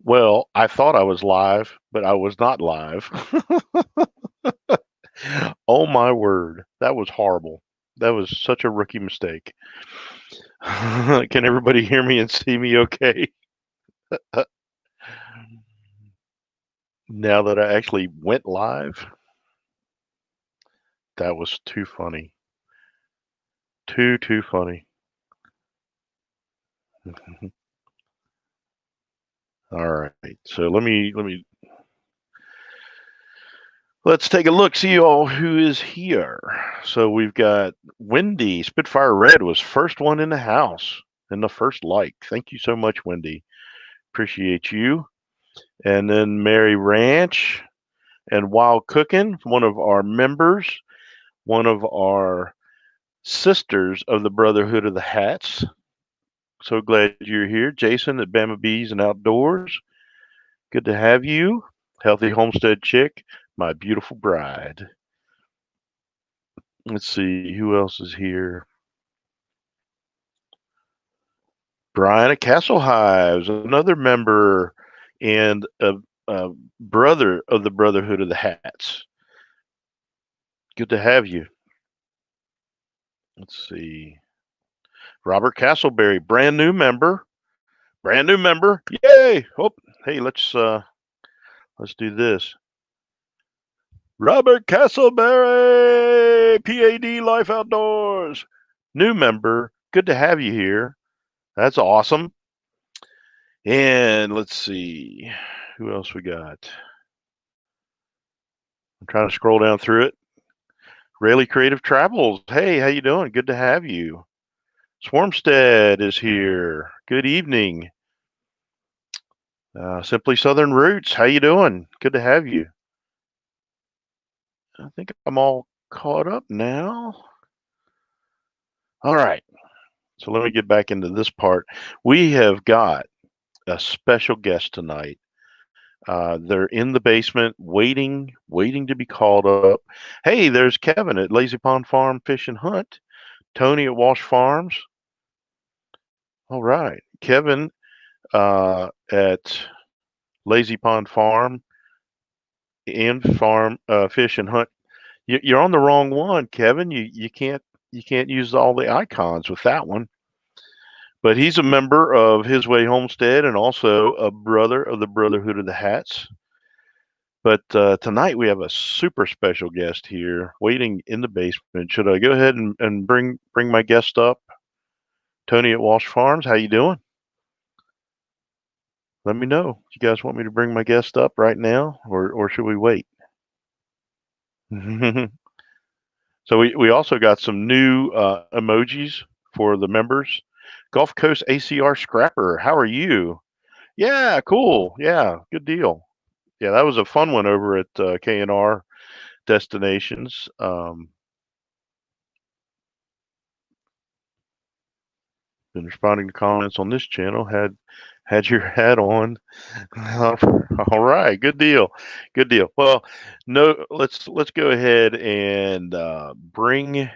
Well, I thought I was live, but I was not live. Oh my word. That was horrible. That was such a rookie mistake. Can everybody hear me and see me okay? Now that I actually went live, that was too funny. Too funny. All right. So let's take a look, see all who is here. So we've got Wendy. Spitfire Red was first one in the house and the first like. Thank you so much, Wendy. Appreciate you. And then Mary Ranch and Wild Cooking, one of our members, one of our sisters of the Brotherhood of the Hats. So glad you're here. Jason at Bama Bees and Outdoors. Good to have you. Healthy Homestead Chick, my beautiful bride. Let's see who else is here. Brian at Castle Hives, another member and a brother of the Brotherhood of the Hats. Good to have you. Let's see. Robert Castleberry, brand new member. Brand new member. Yay! Oh, hey, let's do this. Robert Castleberry, PAD Life Outdoors. New member. Good to have you here. That's awesome. And let's see. Who else we got? I'm trying to scroll down through it. Rayleigh Creative Travels. Hey, how you doing? Good to have you. Swarmstead is here. Good evening. Simply Southern Roots. How you doing? Good to have you. I think I'm all caught up now. All right. So let me get back into this part. We have got a special guest tonight. They're in the basement waiting to be called up. Hey, there's Kevin at Lazy Pond Farm Fish and Hunt. Tony at Walsh Farms. All right. Kevin at Lazy Pond Farm and Farm Fish and Hunt. You're on the wrong one, Kevin. You can't use all the icons with that one. But he's a member of His Way Homestead and also a brother of the Brotherhood of the Hats. But tonight we have a super special guest here waiting in the basement. Should I go ahead and bring my guest up? Tony at Walsh Farms, how you doing? Let me know. You guys want me to bring my guest up right now, or should we wait? So we also got some new emojis for the members. Gulf Coast ACR Scrapper, how are you? Yeah, cool. Yeah, good deal. Yeah, that was a fun one over at K&R Destinations. Been responding to comments on this channel. Had your hat on. All right, good deal, good deal. Well, no, let's go ahead and bring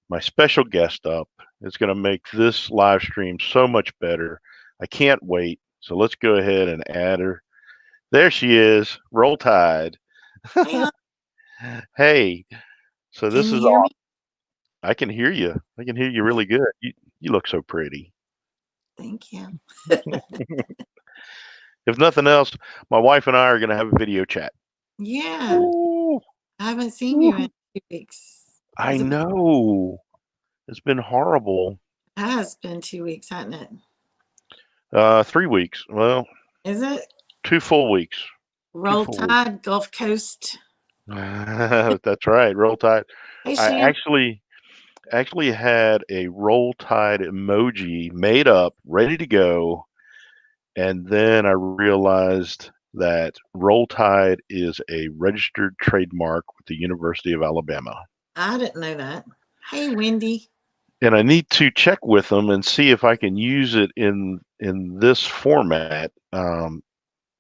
my special guest up. It's going to make this live stream so much better. I can't wait. So let's go ahead and add her. There she is. Roll Tide. Hey, Hey, so can this you is hear me? awesome. I can hear you. I can hear you really good. You look so pretty. Thank you. If nothing else, my wife and I are going to have a video chat. Yeah, Ooh, I haven't seen you in ooh. 2 weeks. I know. It's been horrible. It has been 2 weeks, hasn't it? 3 weeks. Well, Is it? 2 full weeks. Two Roll full weeks. Tide, Gulf Coast. That's right. Roll Tide. Hey, I Shan. actually had a Roll Tide emoji made up, ready to go, and then I realized that Roll Tide is a registered trademark with the University of Alabama. I didn't know that. Hey, Wendy. And I need to check with them and see if I can use it in this format.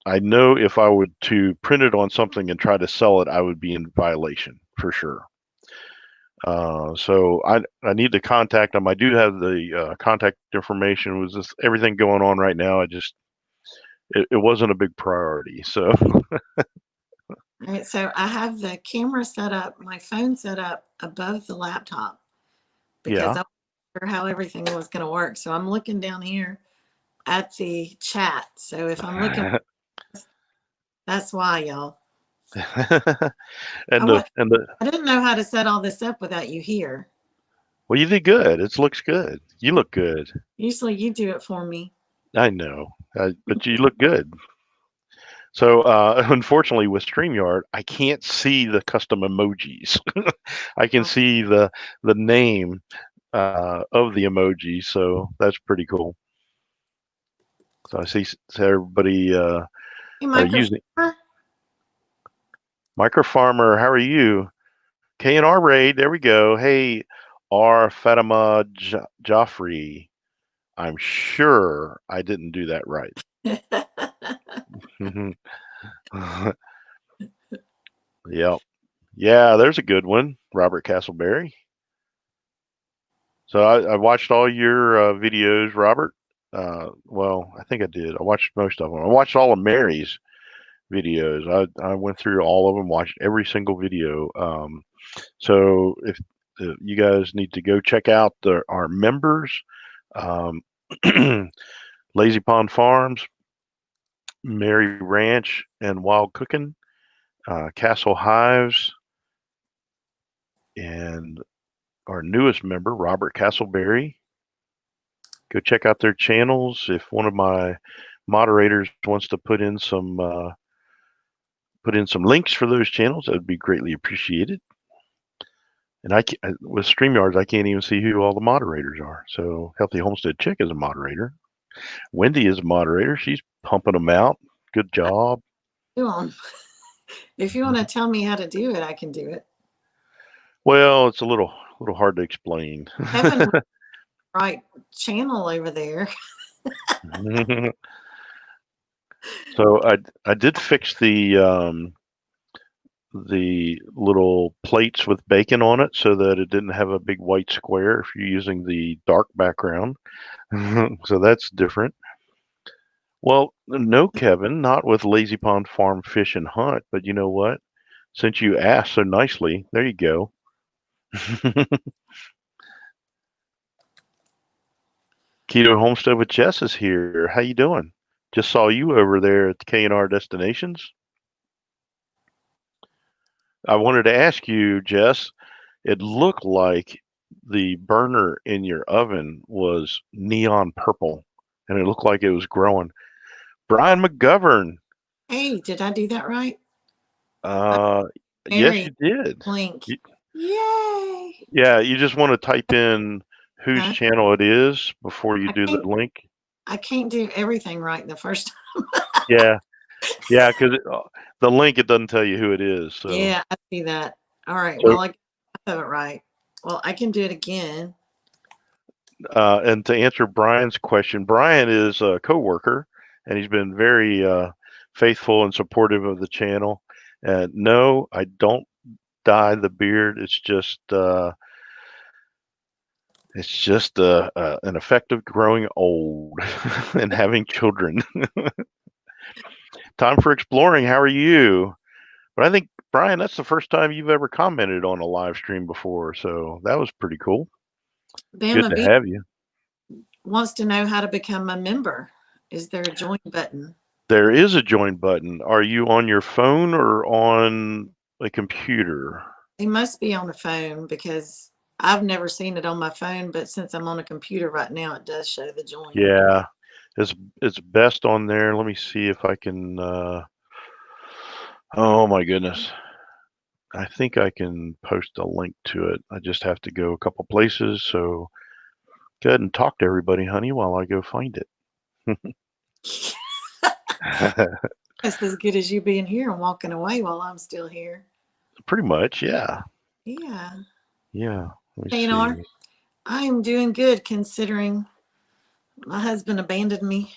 I know if I would to print it on something and try to sell it, I would be in violation for sure. So I need to contact them. I do have the contact information. With this everything going on right now, it wasn't a big priority. So All right, so I have the camera set up, my phone set up above the laptop because yeah. I wasn't sure how everything was going to work. So I'm looking down here at the chat. So if I'm looking, that's why, y'all. I, and the wa- and the I didn't know how to set all this up without you here. well, you did good. It looks good. You look good. Usually you do it for me. I know, but you look good. So unfortunately, with Streamyard, I can't see the custom emojis. I can Oh, see the name of the emoji, so that's pretty cool. So I see everybody hey, are using microphone. Micro Farmer. How are you? K&R Raid. There we go. Hey, R Fatima Joffrey. I'm sure I didn't do that right. Yep. Yeah, there's a good one, Robert Castleberry. So I watched all your videos, Robert. Well, I think I did. I watched most of them. I watched all of Mary's videos. I went through all of them, watched every single video. So if you guys need to go check out our members, um, Lazy Pond Farms, Mary Ranch, and Wild Cooking, Castle Hives, and our newest member, Robert Castleberry. Go check out their channels. If one of my moderators wants to put in some links for those channels, that would be greatly appreciated. And with StreamYards, I can't even see who all the moderators are. So Healthy Homestead Chick is a moderator. Wendy is a moderator. She's pumping them out. Good job. If you want to tell me how to do it, I can do it. Well, it's a little hard to explain. Kevin, right channel over there. So I did fix the little plates with bacon on it so that it didn't have a big white square if you're using the dark background. So that's different. Well, no, Kevin, not with Lazy Pond Farm Fish and Hunt, but you know what? Since you asked so nicely, there you go. Keto Homestead with Jess is here. How you doing? Just saw you over there at the K&R Destinations. I wanted to ask you, Jess, it looked like the burner in your oven was neon purple and it looked like it was growing. Brian McGovern. Hey, did I do that right? Uh, yes, Mary you did. Link. You, Yay. yeah, you just want to type in whose Huh? channel it is before you I do the can't link. I can't do everything right the first time. Yeah, yeah, because the link it doesn't tell you who it is. So, Yeah, I see that. All right. so Well, I have it right. Well, I can do it again. and to answer Brian's question, Brian is a coworker, and he's been very faithful and supportive of the channel. And no, I don't dye the beard. It's just an effect of growing old and having children. Time for exploring. How are you? But I think Brian, that's the first time you've ever commented on a live stream before, so that was pretty cool. Good Bama to B have you. wants to know how to become a member. Is there a join button? There is a join button. Are you on your phone or on a computer? It must be on a phone because I've never seen it on my phone, but since I'm on a computer right now, it does show the join. Yeah, it's best on there. Let me see if I can. Oh my goodness, I think I can post a link to it. I just have to go a couple places. So go ahead and talk to everybody, honey, while I go find it. That's as good as you being here and walking away while I'm still here. Pretty much, yeah, Yeah. yeah. Let me KNR, see. I am doing good considering my husband abandoned me.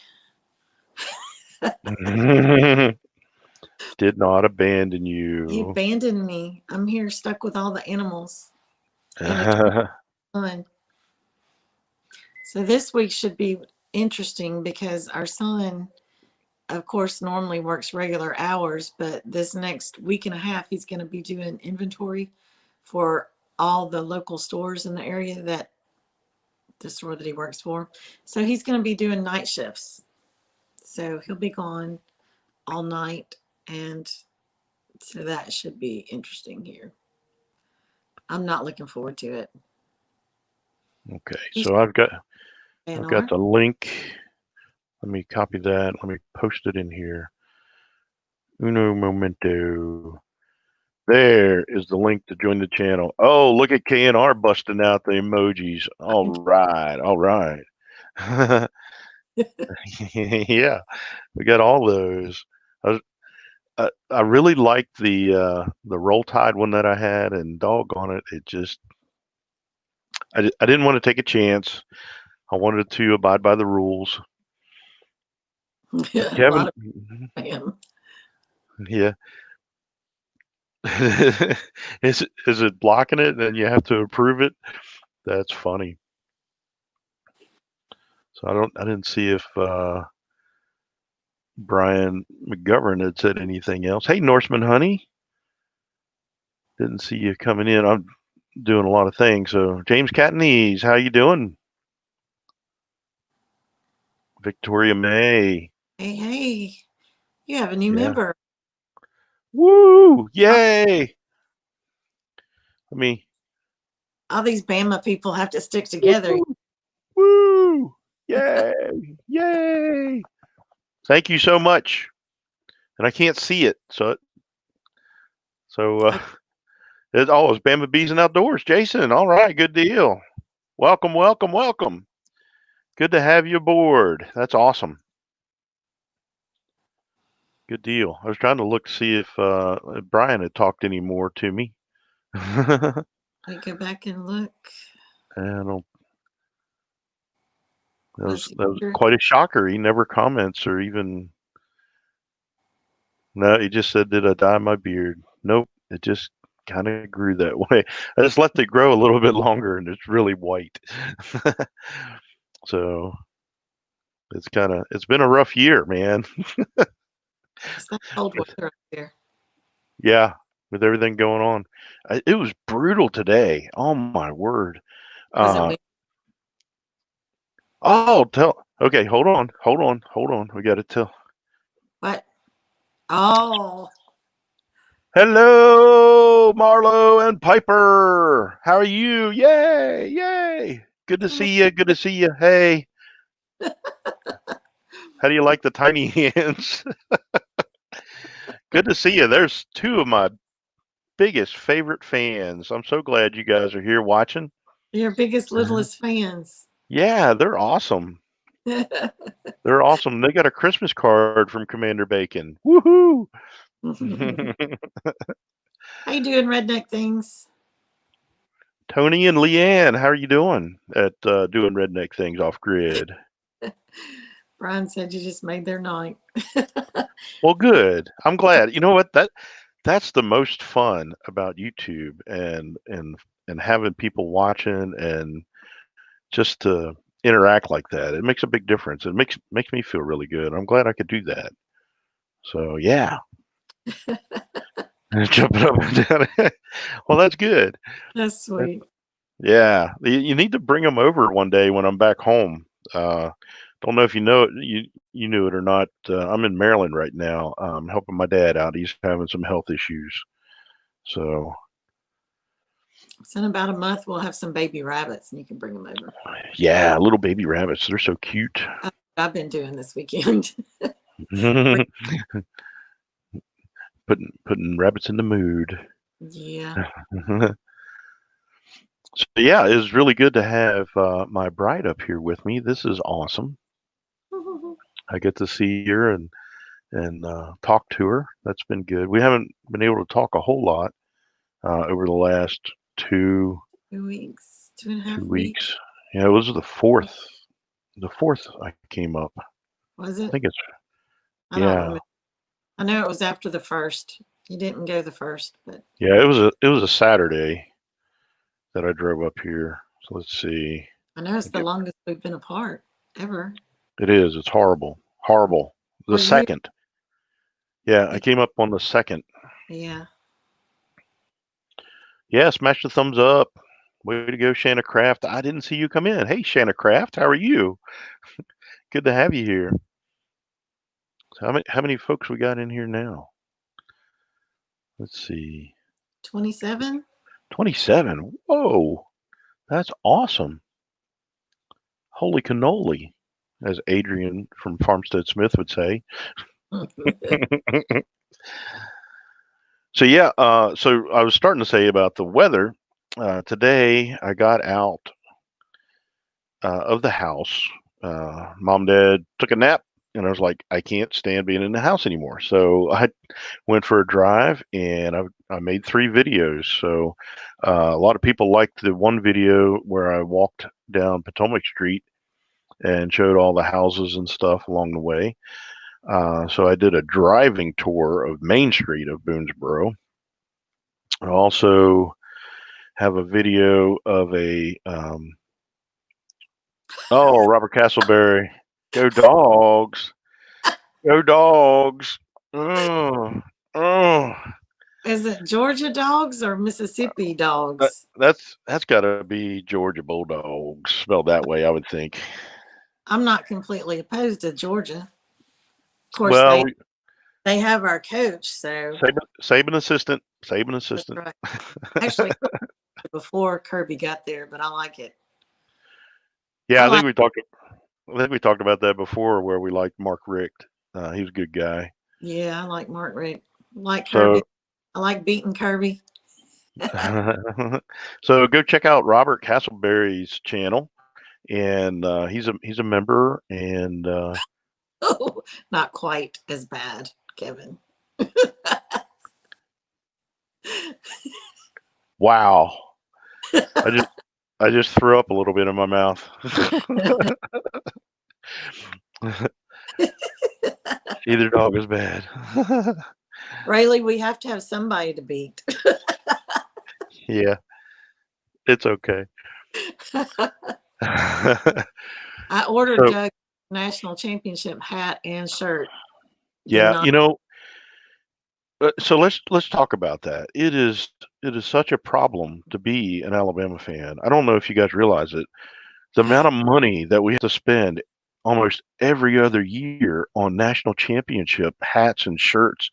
Did not abandon He you. abandoned me. I'm here stuck with all the animals and a son. So this week should be interesting because our son of course, normally works regular hours, but this next week and a half, he's going to be doing inventory for all the local stores in the area that the store that he works for. So he's going to be doing night shifts. So he'll be gone all night. And so that should be interesting here. I'm not looking forward to it. Okay, He's so I've got A&R. the link. Let me copy that. Let me post it in here. Uno momento. There is the link to join the channel. Oh, look at KNR busting out the emojis. All right, all right. Yeah, we got all those. I really liked the Roll Tide one that I had, and doggone it, it just I didn't want to take a chance. I wanted to abide by the rules. A Kevin, lot of spam. yeah. Is it blocking it and you have to approve it? That's funny. So I didn't see if Brian McGovern had said anything else. Hey, Norseman Honey. Didn't see you coming in. I'm doing a lot of things. So James Catanese, how you doing? Victoria May. Hey, hey, you have a new Yeah. member. Woo! Yay! Let me. All these Bama people have to stick together. Woo! Woo! Yay! Yay! Thank you so much. And I can't see it, so it's Bama Bees and Outdoors. Jason, all right, good deal. Welcome, welcome, welcome. Good to have you aboard. That's awesome. Good deal. I was trying to look to see if Brian had talked any more to me. We go back and look. And that Let's was see. quite a shocker. He never comments or even. No, he just said, "Did I dye my beard?" Nope. It just kind of grew that way. I just let it grow a little bit longer, and it's really white. So it's been a rough year, man. It's that cold weather up there. Yeah, with everything going on, it was brutal today. Oh my word. Was it windy? Okay, hold on. We got to tell. What? Oh, Hello, Marlo and Piper. How are you? Yay, yay. Good to see you. Good to see you. Hey, how do you like the tiny hands? Good to see you. There's two of my biggest favorite fans. I'm so glad you guys are here watching. your biggest, littlest fans. Yeah, they're awesome. They're awesome. They got a Christmas card from Commander Bacon. Woohoo! How you doing, Redneck Things? Tony and Leanne, how are you doing at doing redneck things off grid? Brian said you just made their night. Well, good. I'm glad. You know what? That's the most fun about YouTube and having people watching and just to interact like that. It makes a big difference. It makes me feel really good. I'm glad I could do that. So yeah. Jumping up and down. Well, that's good. That's sweet. Yeah, you need to bring them over one day when I'm back home. Don't know if you know it, you knew it or not. I'm in Maryland right now, helping my dad out. He's having some health issues. So in about a month, we'll have some baby rabbits, and you can bring them over. yeah, little baby rabbits. They're so cute. I've been doing this weekend. putting rabbits in the mood. Yeah. So yeah, it was really good to have my bride up here with me. This is awesome. I get to see her and talk to her. That's been good. We haven't been able to talk a whole lot over the last 2 2 weeks, 2.5 2 weeks. weeks. Yeah, it was the fourth. The fourth I came up. Was I it? think it's I don't yeah. remember. I know it was after the first. You didn't go the first, but Yeah, it was a Saturday that I drove up here. So let's see. I know it's the longest we've been apart ever. It is. It's horrible. Horrible. The Were you? second. Yeah, I came up on the second. Yeah. Yeah, smash the thumbs up. Way to go, Shanna Craft. I didn't see you come in. Hey, Shanna Craft, how are you? Good to have you here. So how many folks we got in here now? Let's see. 27? 27. Whoa, that's awesome. Holy cannoli, as Adrian from Farmstead Smith would say. So yeah, so I was starting to say about the weather. Today I got out of the house. Mom and Dad took a nap, and I was like, I can't stand being in the house anymore. So I went for a drive, and I made 3 videos. So a lot of people liked the one video where I walked down Potomac Street and showed all the houses and stuff along the way. So I did a driving tour of Main Street of Boonesboro. I also have a video of a Robert Castleberry, go dogs, go dogs. Oh, oh. Is it Georgia dogs or Mississippi dogs? That's got to be Georgia Bulldogs, spelled that way, I would think. I'm not completely opposed to Georgia. Of course, Well, they have our coach, so Saban assistant, that's right. Actually, before Kirby got there, but I like it. Yeah, I think we talked about that before, where we liked Mark Richt. He was a good guy. Yeah, I like Mark Richt. I like Kirby. I like beating Kirby. So go check out Robert Castleberry's channel, and he's a member, and Oh, not quite as bad, Kevin. wow, I just threw up a little bit in my mouth. Either dog is bad. Rayleigh, we have to have somebody to beat. Yeah, it's okay. I ordered Doug national championship hat and shirt. Yeah, so let's talk about that. It is such a problem to be an Alabama fan. I don't know if you guys realize it. The amount of money that we have to spend almost every other year on national championship hats and shirts.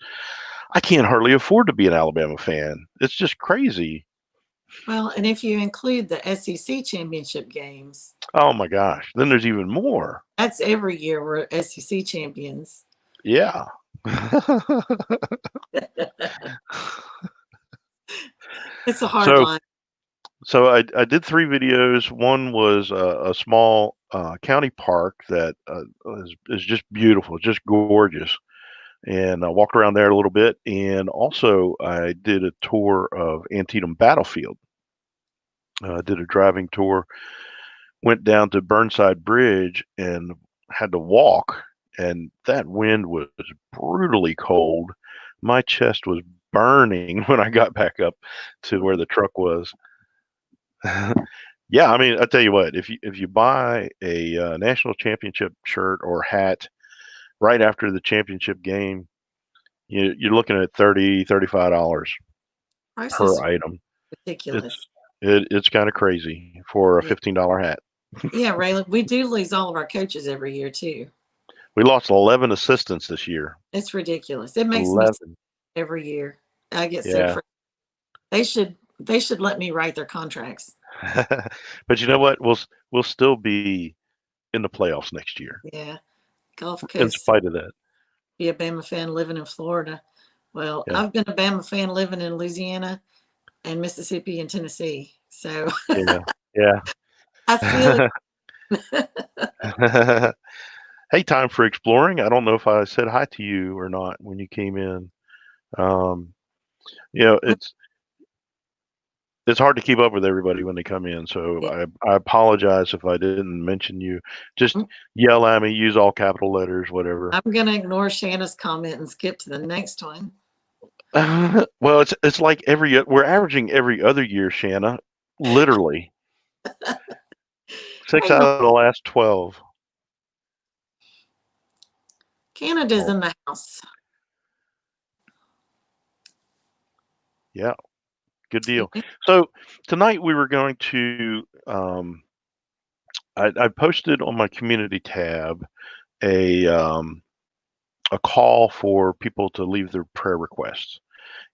I can't hardly afford to be an Alabama fan. It's just crazy. Well, and if you include the SEC championship games, oh my gosh, then there's even more. That's every year we're SEC champions. Yeah. It's a hard line. So I did 3 videos. One was a small county park that is just beautiful, just gorgeous. And I walked around there a little bit. And also I did a tour of Antietam Battlefield. I did a driving tour, went down to Burnside Bridge and had to walk. And that wind was brutally cold. My chest was burning when I got back up to where the truck was. Yeah, I mean, I tell you what, if you buy a national championship shirt or hat right after the championship game, you're looking at $30-$35 per item. Ridiculous. It's kind of crazy for a $15 hat. Yeah, Raylan, we do lose all of our coaches every year too. We lost 11 assistants this year. It's ridiculous. It makes 11. Me every year. I get so frustrated. They should let me write their contracts. But you know what? We'll still be in the playoffs next year. Yeah. Gulf Coast. In spite of that. Be a Bama fan living in Florida. Well, I've been a Bama fan living in Louisiana and Mississippi and Tennessee. So yeah. I feel it. Hey, time for exploring. I don't know if I said hi to you or not when you came in. It's hard to keep up with everybody when they come in, so I apologize if I didn't mention you. Just yell at me, use all capital letters, whatever. I'm gonna ignore Shanna's comment and skip to the next one. Well, it's like we're averaging every other year, Shanna. Literally. 6 out of the last 12. Canada's in the house. Yeah, good deal. So tonight we were going to, I posted on my community tab a call for people to leave their prayer requests.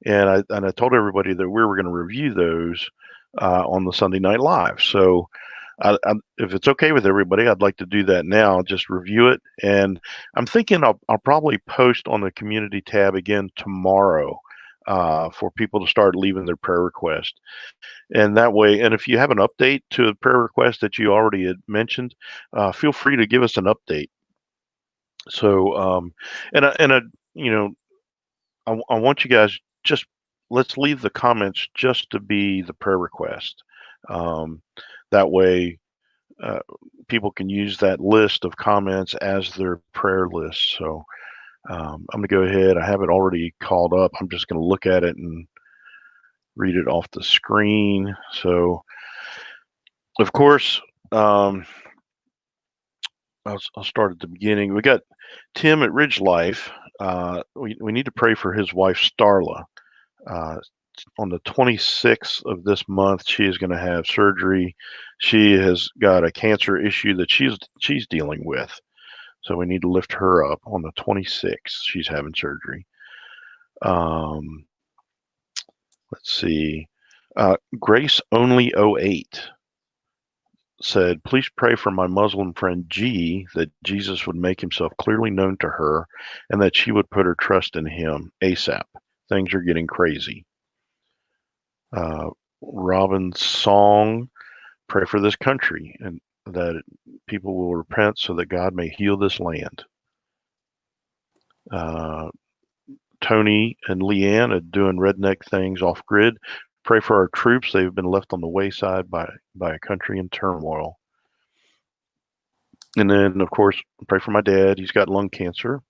And I told everybody that we were going to review those on the Sunday Night Live. So if it's okay with everybody, I'd like to do that now. Just review it, and I'm thinking I'll probably post on the community tab again tomorrow for people to start leaving their prayer request. And that way, and if you have an update to a prayer request that you already had mentioned, feel free to give us an update. So, you know, I want you guys just let's leave the comments just to be the prayer request. That way, uh, people can use that list of comments as their prayer list. So I'm going to go ahead. I have it already called up. I'm just going to look at it and read it off the screen. So, of course, I'll start at the beginning. We got Tim at Ridge Life. We need to pray for his wife, Starla. On the 26th of this month, she is going to have surgery. She has got a cancer issue that she's dealing with. So we need to lift her up on the 26th. She's having surgery. Let's see. Grace Only 08 said, please pray for my Muslim friend G, that Jesus would make himself clearly known to her and that she would put her trust in him ASAP. Things are getting crazy. Robin Song, pray for this country and that people will repent so that God may heal this land. Tony and Leanne are doing redneck things off grid. Pray for our troops. They've been left on the wayside by a country in turmoil. And then, of course, pray for my dad. He's got lung cancer.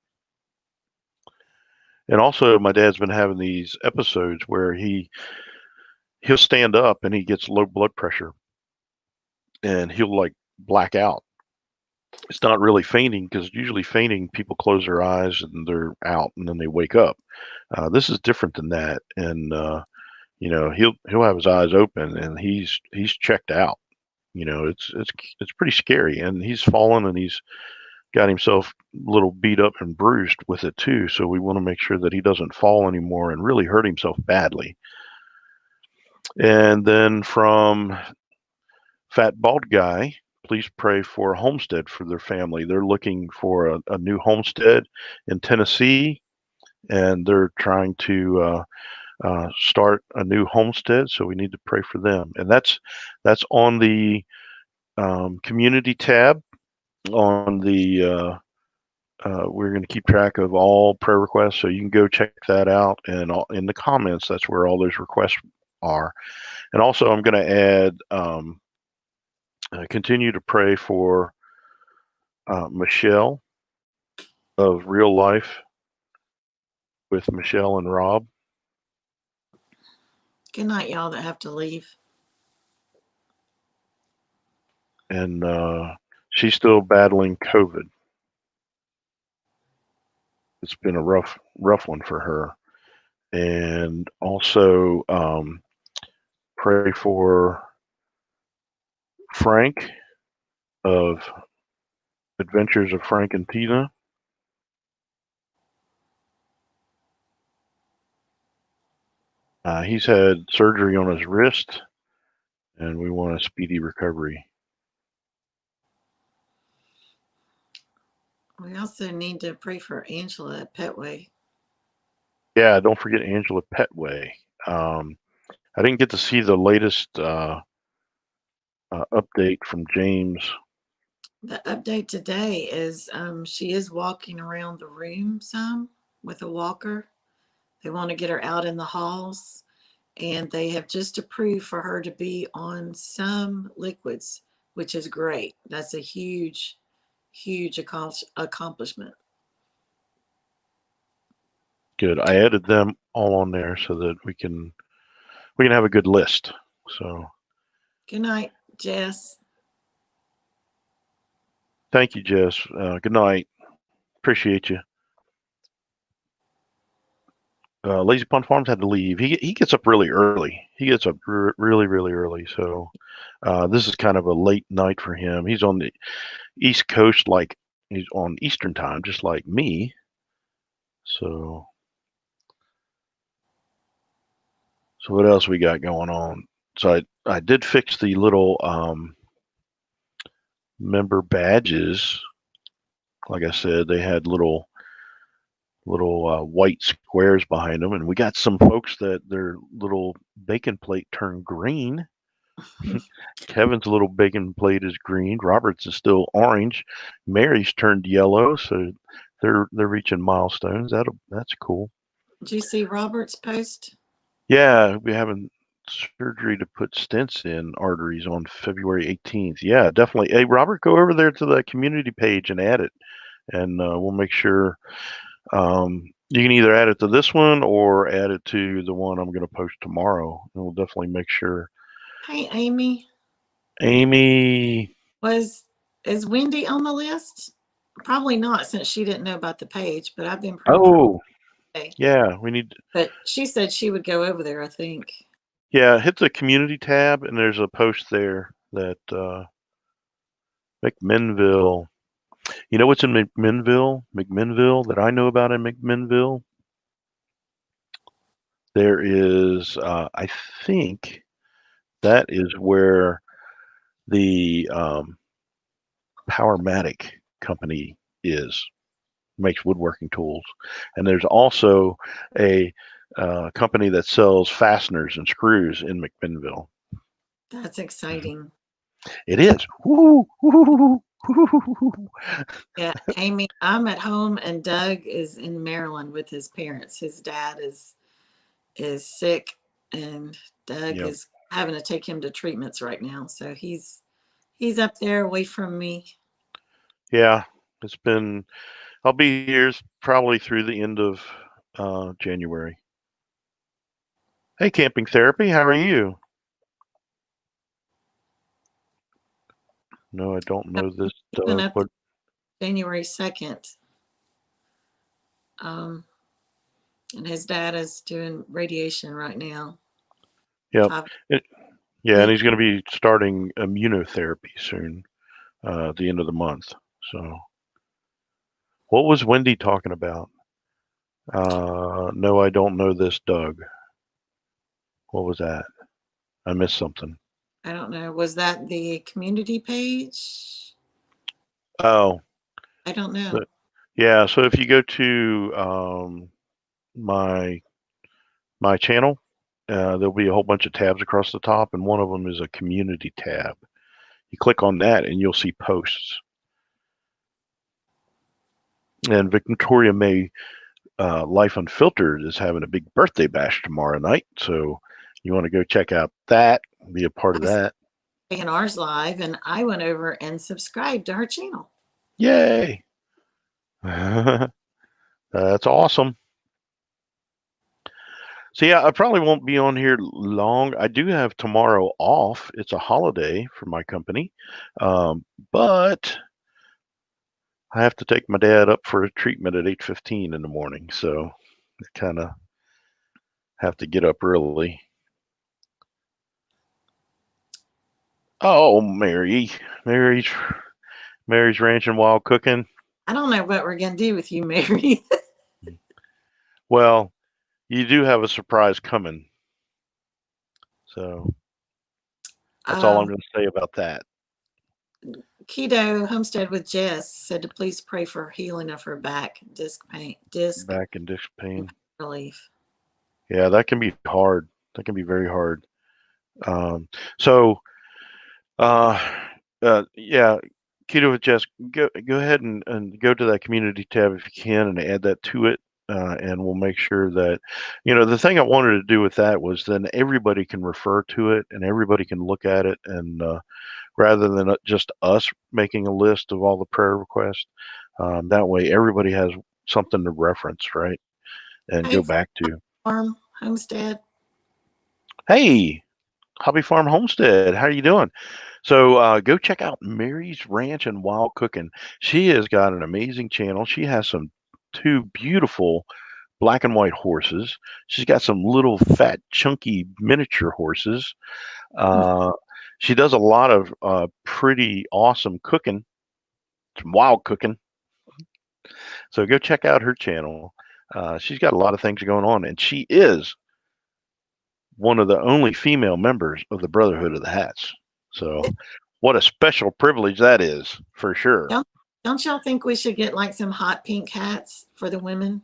And also, my dad's been having these episodes where he'll stand up and he gets low blood pressure and he'll like black out. It's not really fainting, because usually fainting, people close their eyes and they're out and then they wake up. This is different than that. And, he'll have his eyes open and he's checked out. It's pretty scary, and he's fallen and he's got himself a little beat up and bruised with it too. So we want to make sure that he doesn't fall anymore and really hurt himself badly. And then from Fat Bald Guy, please pray for a homestead for their family. They're looking for a new homestead in Tennessee, and they're trying to start a new homestead. So we need to pray for them. And that's on the community tab on the we're going to keep track of all prayer requests, so you can go check that out. And in the comments, that's where all those requests are. And also, I'm going to add continue to pray for Michelle of Real Life with Michelle and Rob. Good night, y'all that have to leave. And she's still battling COVID. It's been a rough one for her. And also pray for Frank of Adventures of Frank and Tina. He's had surgery on his wrist, and we want a speedy recovery. We also need to pray for Angela at Petway. Yeah, don't forget Angela Petway. I didn't get to see the latest update from James. The update today is she is walking around the room some with a walker. They want to get her out in the halls, and they have just approved for her to be on some liquids, which is great. That's a huge accomplishment. Good. I added them all on there so that we can have a good list. So good night, Jess. Thank you, Jess. Good night. Appreciate you. Lazy Pond Farms had to leave. He gets up really early. He gets up really early. So this is kind of a late night for him. He's on the East Coast, like he's on Eastern time, just like me. So what else we got going on? So I did fix the little member badges. Like I said, they had little white squares behind them, and we got some folks that their little bacon plate turned green. Kevin's little bacon plate is green. Robert's is still orange. Mary's turned yellow, so they're reaching milestones. That's cool. Did you see Robert's post? Yeah, we're having surgery to put stents in arteries on February 18th. Yeah, definitely. Hey, Robert, go over there to the community page and add it, and we'll make sure. You can either add it to this one or add it to the one I'm going to post tomorrow, and we'll definitely make sure. Hey, Amy. Amy, Is Wendy on the list? Probably not, since she didn't know about the page. But I've been praying for oh, her today. yeah, we need. But she said she would go over there, I think. Yeah, hit the community tab, and there's a post there that McMinnville. You know what's in McMinnville that I know about in McMinnville? There is, I think that is where the Powermatic company makes woodworking tools. And there's also a company that sells fasteners and screws in McMinnville. That's exciting. It is. Woo, woo, woo. Yeah, Amy, I'm at home and Doug is in Maryland with his parents. His dad is sick and Doug Yep. is having to take him to treatments right now. So he's up there away from me. Yeah, I'll be here probably through the end of January. Hey, Camping Therapy, how are you? No, I don't know this. Up January 2nd. And his dad is doing radiation right now. Yeah. And he's going to be starting immunotherapy soon, at the end of the month. So, what was Wendy talking about? No, I don't know this, Doug. What was that? I missed something. I don't know. Was that the community page? Oh, I don't know. Yeah. So if you go to my channel, there'll be a whole bunch of tabs across the top, and one of them is a community tab. You click on that, and you'll see posts. And Victoria May Life Unfiltered is having a big birthday bash tomorrow night, so you want to go check out that, be a part of that. And ours live, and I went over and subscribed to her channel. Yay! That's awesome. So yeah, I probably won't be on here long. I do have tomorrow off. It's a holiday for my company, but I have to take my dad up for a treatment at 8:15 in the morning, so I kind of have to get up early. Oh, Mary's Ranch and Wild Cooking. I don't know what we're gonna do with you, Mary. Well, you do have a surprise coming, so that's all I'm going to say about that. Keto Homestead with Jess said to please pray for healing of her back Back and disc pain relief. Yeah, that can be hard. That can be very hard. Yeah, Keto with Jess, go ahead and go to that community tab if you can and add that to it. And we'll make sure that, the thing I wanted to do with that was then everybody can refer to it and everybody can look at it, and rather than just us making a list of all the prayer requests, that way everybody has something to reference, right? And go back to. Farm Homestead. Hey, Hobby Farm Homestead, how are you doing? So go check out Mary's Ranch and Wild Cooking. She has got an amazing channel. She has two beautiful black and white horses. She's got some little fat, chunky miniature horses. Uh, she does a lot of pretty awesome cooking, some wild cooking. So go check out her channel. She's got a lot of things going on, and she is one of the only female members of the Brotherhood of the Hats. So, what a special privilege that is, for sure. Don't y'all think we should get like some hot pink hats for the women?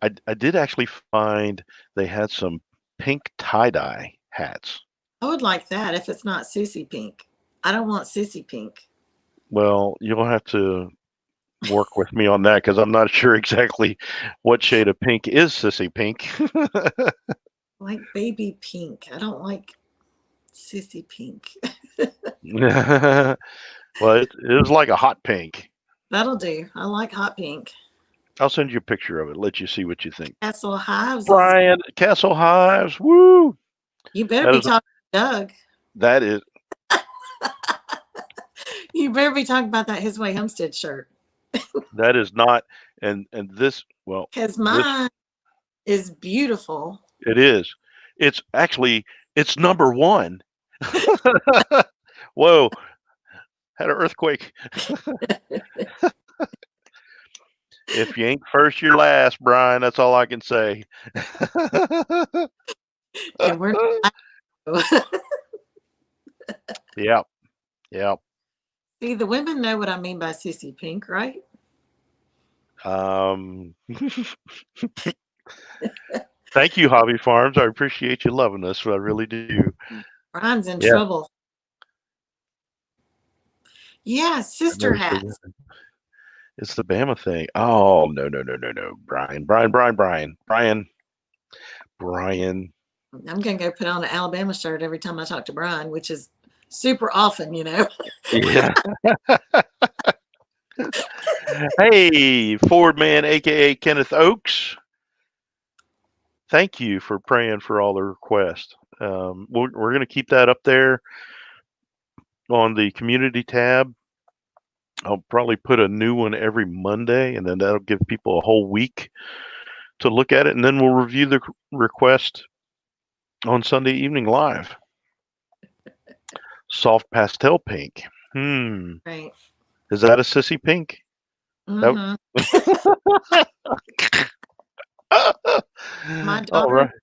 I did actually find they had some pink tie-dye hats. I would like that if it's not sissy pink. I don't want sissy pink. Well, you'll have to work with me on that because I'm not sure exactly what shade of pink is sissy pink. Like baby pink. I don't like sissy pink. Well, it was like a hot pink. That'll do. I like hot pink. I'll send you a picture of it. Let you see what you think. Castle Hives. Brian, Castle Hives. Woo! You better be talking to Doug. That is. You better be talking about that His Way Homestead shirt. That is not. And this, well. Because mine is beautiful. It is. It's actually, it's number one. Whoa. Had an earthquake. If you ain't first, you're last, Brian. That's all I can say. And we're Yep. Yep. See, the women know what I mean by sissy pink, right? Thank you, Hobby Farms. I appreciate you loving us. I really do. Brian's in trouble. Yeah, sister hats. It's the Bama thing. Oh, no. Brian. I'm going to go put on an Alabama shirt every time I talk to Brian, which is super often, you know. Yeah. Hey, Ford Man, a.k.a. Kenneth Oakes. Thank you for praying for all the requests. We're going to keep that up there on the community tab. I'll probably put a new one every Monday, and then that'll give people a whole week to look at it, and then we'll review the request on Sunday evening live. Soft pastel pink. Right. Is that a sissy pink? Mm-hmm. My daughter,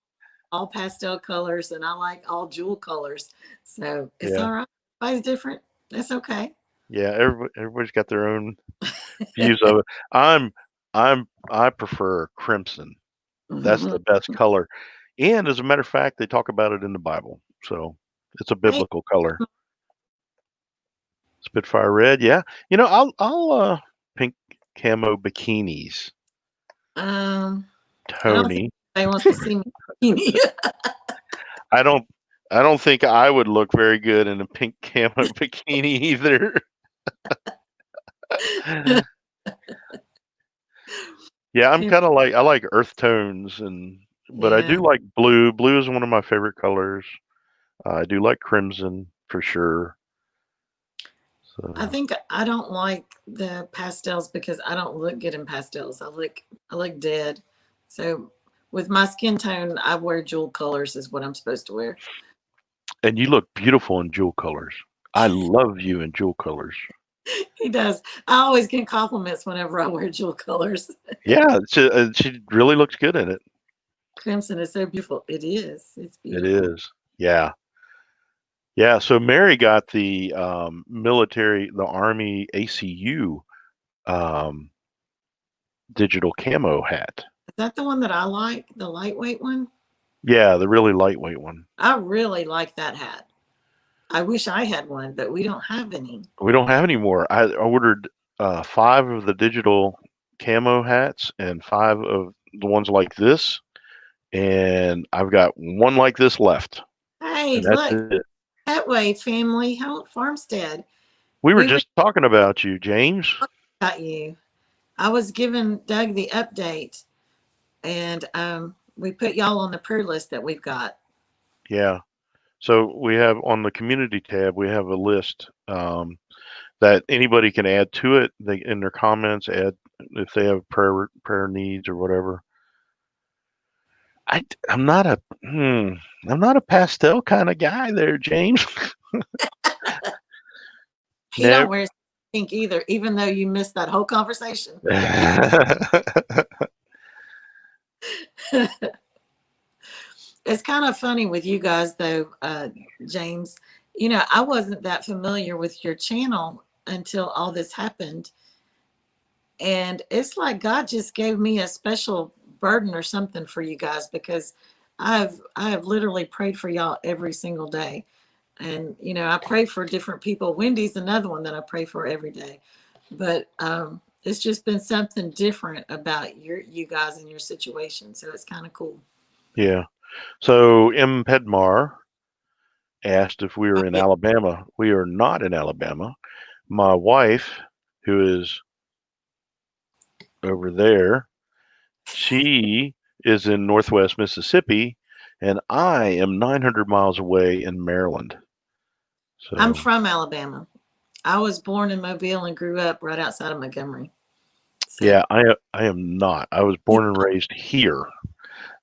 all pastel colors, and I like all jewel colors. So it's all right. Everybody's different. That's okay. Yeah, everybody's got their own views of it. I prefer crimson. That's the best color. And as a matter of fact, they talk about it in the Bible. So it's a biblical color. Spitfire red, yeah. You know, I'll pink camo bikinis. Tony. I want to see me. I don't think I would look very good in a pink camo bikini either. Yeah, I'm kind of like, I like earth tones, but I do like blue. Blue is one of my favorite colors. I do like crimson for sure. So. I think I don't like the pastels because I don't look good in pastels. I look dead. So with my skin tone, I wear jewel colors is what I'm supposed to wear. And you look beautiful in jewel colors. I love you in jewel colors. He does. I always get compliments whenever I wear jewel colors. Yeah, she really looks good in it. Crimson is so beautiful. It is. It's beautiful. It is. Yeah. Yeah. So Mary got the military, the Army ACU digital camo hat. Is that the one that I like? The lightweight one? Yeah, the really lightweight one. I really like that hat. I wish I had one, but we don't have any. We don't have any more. I ordered 5 of the digital camo hats and 5 of the ones like this, and I've got 1 like this left. Hey, look, that way, family, Farmstead. We were just talking about you, James. About you. I was giving Doug the update, and we put y'all on the prayer list that we've got. Yeah. So we have on the community tab, we have a list that anybody can add to it. They in their comments add if they have prayer needs or whatever. I'm not a I'm not a pastel kind of guy there, James. He don't Never. wear pink either, even though you missed that whole conversation. It's kind of funny with you guys though, James. You know, I wasn't that familiar with your channel until all this happened. And it's like God just gave me a special burden or something for you guys because I have literally prayed for y'all every single day. And you know, I pray for different people. Wendy's another one that I pray for every day. But it's just been something different about you guys and your situation. So it's kind of cool. Yeah. So M. Pedmar asked if we were in Yeah. Alabama. We are not in Alabama. My wife, who is over there, she is in Northwest Mississippi, and I am 900 miles away in Maryland. I'm So from Alabama. I was born in Mobile and grew up right outside of Montgomery. So yeah, I am not. I was born and raised here.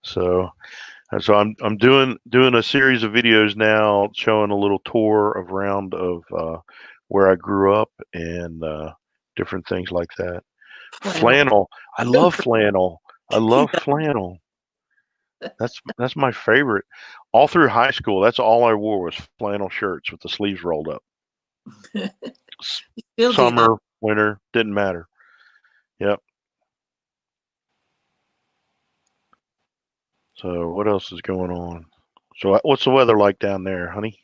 So I'm doing a series of videos now showing a little tour around of where I grew up and different things like that. flannel. Flannel. I love flannel. I love flannel. That's my favorite. All through high school, that's all I wore was flannel shirts with the sleeves rolled up. Still do that. Summer, winter, didn't matter. Yep. So what else is going on? So what's the weather like down there, honey?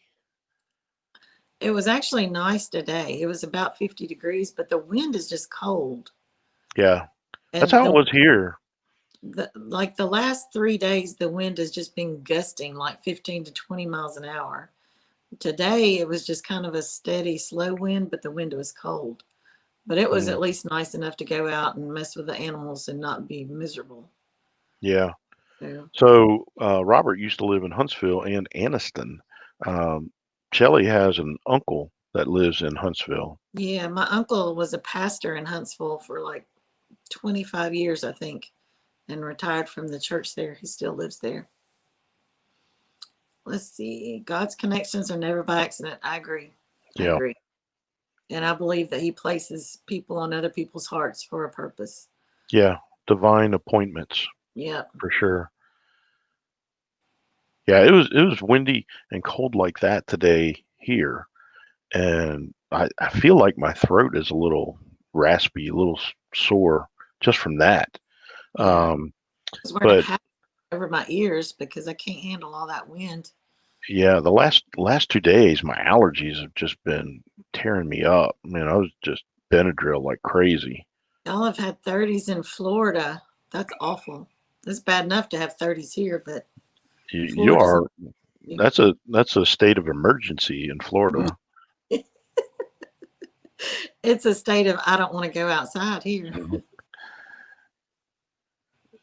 It was actually nice today. It was about 50 degrees, but the wind is just cold. Yeah, that's And how it was here. like the last 3 days, the wind has just been gusting like 15 to 20 miles an hour. Today, it was just kind of a steady, slow wind, but the wind was cold. But it was Mm, at least nice enough to go out and mess with the animals and not be miserable. yeah. So, So Robert used to live in Huntsville and Anniston. Um, Shelley has an uncle that lives in Huntsville. yeah, my uncle was a pastor in Huntsville for like 25 years, I think, and retired from the church there. He still lives there. Let's see. God's connections are never by accident. I agree. I Yeah, agree. And I believe that he places people on other people's hearts for a purpose. yeah. Divine appointments Yeah. for sure. Yeah, it was windy and cold like that today here, and I feel like my throat is a little raspy, a little sore just from that. Yeah. I Um, was wearing a but hat over my ears because I can't handle all that wind. yeah, the last 2 days, my allergies have just been tearing me up. Man, I was just Benadryl like crazy. Y'all have had 30s in Florida. That's awful. It's bad enough to have 30s here, but You Florida's are that's a state of emergency in Florida. it's a state of I don't want to go outside here. Mhm.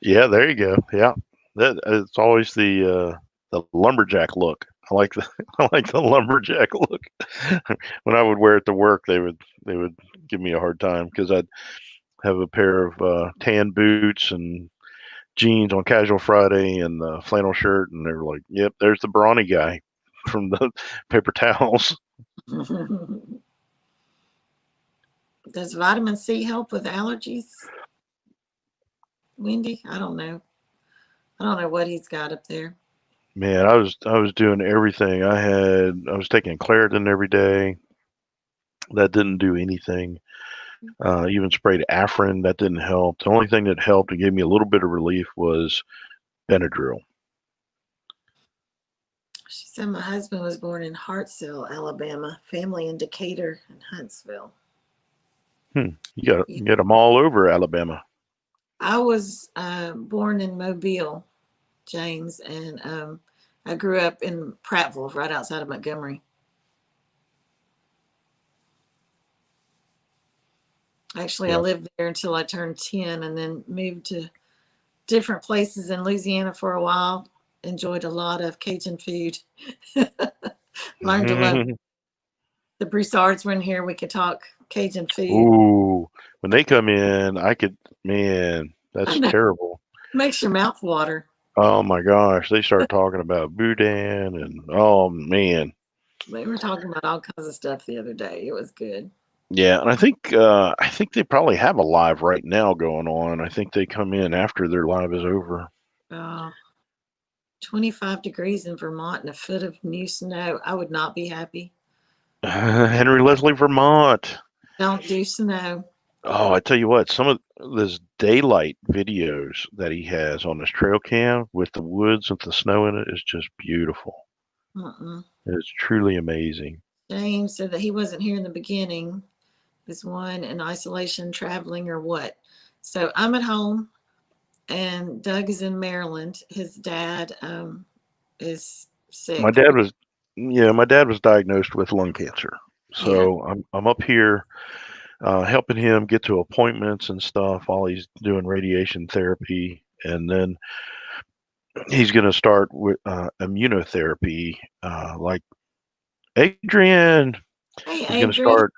Yeah, there you go. Yeah, that it's always the lumberjack look. I like the I like the lumberjack look. When I would wear it to work, they would give me a hard time because I'd have a pair of tan boots and jeans on casual Friday and the flannel shirt, and they were like, "Yep, there's the brawny guy from the paper towels." Does vitamin C help with allergies, Wendy? I don't know. I don't know what he's got up there. Man, I was doing everything. I was taking Claritin every day. That didn't do anything. Even sprayed Afrin. That didn't help. The only thing that helped and gave me a little bit of relief was Benadryl. She said my husband was born in Hartsville, Alabama, family in Decatur and Huntsville. You got them all over Alabama. I was born in Mobile, James, and I grew up in Prattville, right outside of Montgomery. Actually, I Yeah. lived there until I turned 10 and then moved to different places in Louisiana for a while. Enjoyed a lot of Cajun food. Learned to love the Broussards were in here. We could talk Cajun food. Ooh, when they come in, man, I that's know, terrible. makes your mouth water. Oh my gosh, they started talking about Boudin and oh man. They were talking about all kinds of stuff the other day. It was good. Yeah, and I think they probably have a live right now going on. I think they come in after their live is over. 25 degrees in Vermont and a foot of new snow. I would not be happy. Henry Leslie, Vermont. Don't do snow. Oh, I tell you what, some of this daylight videos that he has on his trail cam with the woods with the snow in it is just beautiful. Mm-mm. It's truly amazing. James said that he wasn't here in the beginning. Is one in isolation, traveling, or what? So I'm at home, and Doug is in Maryland. His dad is My sick. dad was, yeah, my dad was diagnosed with lung cancer, Yeah, so I'm up here helping him get to appointments and stuff while he's doing radiation therapy, and then he's going to start with immunotherapy. Like Adrian, hey he's going to Adrian. start.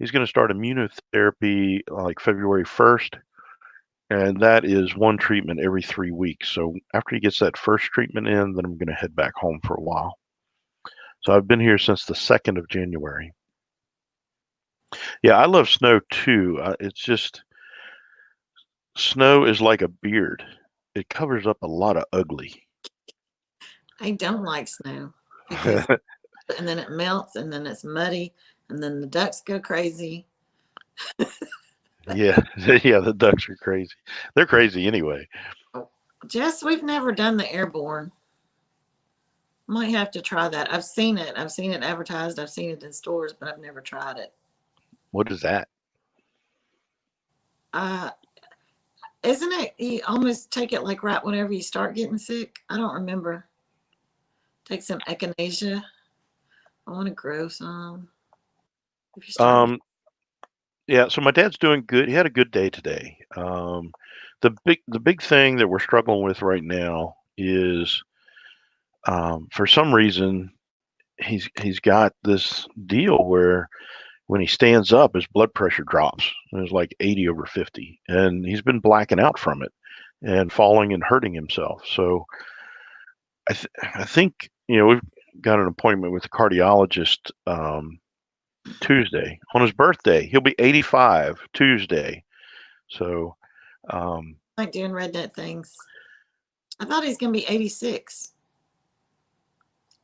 He's going to start immunotherapy like February 1st, and that is one treatment every 3 weeks. So after he gets that first treatment in, then I'm going to head back home for a while. So I've been here since the 2nd of January. Yeah, I love snow too. It's just snow is like a beard. It covers up a lot of ugly. I don't like snow because, and then it melts, and then it's muddy, and then the ducks go crazy. Yeah, yeah, the ducks are crazy. They're crazy anyway. Jess, we've never done the airborne. Might have to try that. I've seen it. I've seen it advertised. I've seen it in stores, but I've never tried it. What is that? Uh, isn't it? You almost take it like right whenever you start getting sick. I don't remember. Take some echinacea. I want to grow some. If you start, Yeah, so my dad's doing good. He had a good day today. The big thing that we're struggling with right now is for some reason he's got this deal where when he stands up, his blood pressure drops. It's like 80 over 50, and he's been blacking out from it and falling and hurting himself. So I think we've got an appointment with a cardiologist Tuesday on his birthday. He'll be 85 Tuesday. So like doing redneck things. I thought he's gonna be 86.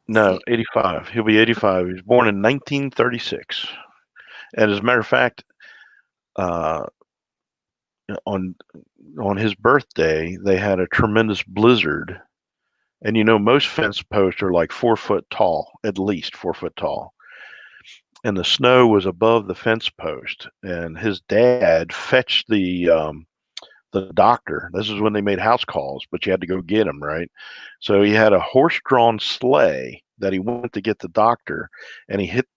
no, See, 85. He'll be 85. He was born in 1936. And as a matter of fact, uh, on his birthday, they had a tremendous blizzard. And most fence posts are like 4 foot tall, at least 4 foot tall. And the snow was above the fence post. And his dad fetched the doctor. This is when they made house calls, but you had to go get him, right? So he had a horse-drawn sleigh that he went to get the doctor, and he hit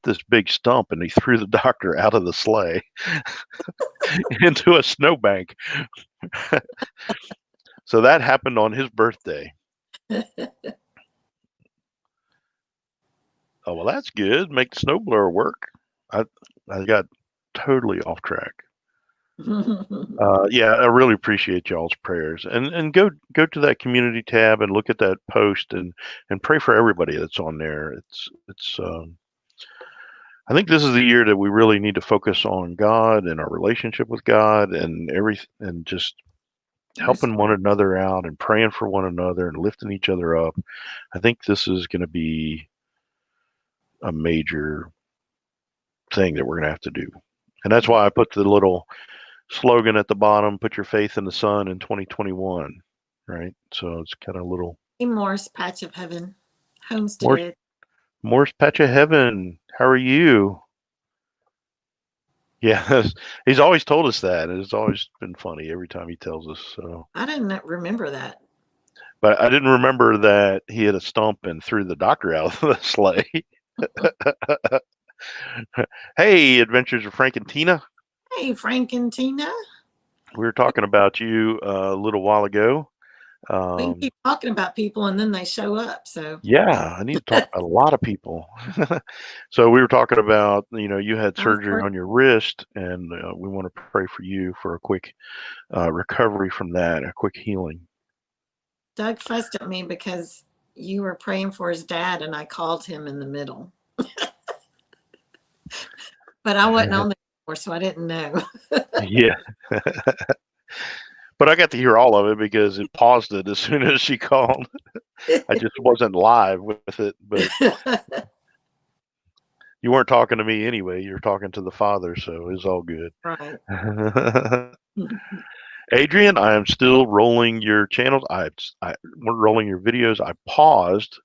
this big stump, and he threw the doctor out of the sleigh into a snowbank. So that happened on his birthday. Oh well, that's good. Make the snowblower work. I I got totally off track. Yeah, I really appreciate y'all's prayers, and go to that community tab and look at that post and pray for everybody that's on there. It's I think this is the year that we really need to focus on God and our relationship with God and just helping one another out and praying for one another and lifting each other up. I think this is going to be a major thing that we're going to have to do, and that's why I put the little slogan at the bottom, put your faith in the sun in 2021, right? So it's kind of a little Morse, Patch of Heaven, Morse, Homestead. Morse Patch of Heaven. How are you? Yeah, he's always told us that. It's always been funny every time he tells us. So, I didn't remember that. but I didn't remember that he had a stump and threw the doctor out of the sleigh. Hey, Adventures of Frank and Tina. Hey, Frank and Tina. We were talking about you a little while ago. We can keep talking about people and then they show up. So Yeah, I need to talk about a lot of people. So we were talking about, you had I'm surgery for on your wrist, and we want to pray for you for a quick recovery from that, a quick healing. Doug fussed at me because you were praying for his dad and I called him in the middle. But I wasn't on there before, so I didn't know. Yeah. But I got to hear all of it because it paused it as soon as she called. I just wasn't live with it, but you weren't talking to me anyway. You were talking to the Father, so it's all good. Right. Adrian, I am still rolling your channels. We're rolling your videos. I paused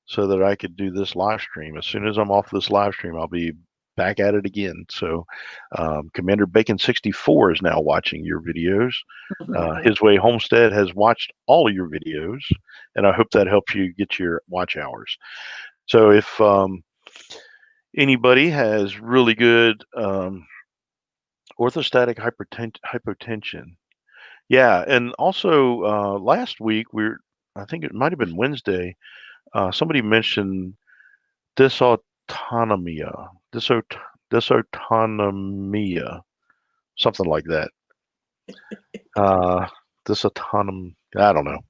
so that I could do this live stream. As soon as I'm off this live stream, I'll be back at it again. So, Commander Bacon 64 is now watching your videos. His Way Homestead has watched all of your videos, and I hope that helps you get your watch hours. So, if anybody has really good orthostatic hypotension, yeah, and also last week I think it might have been Wednesday. Somebody mentioned dysautonomia, dysautonomia, something like that. Dysautonom. I don't know.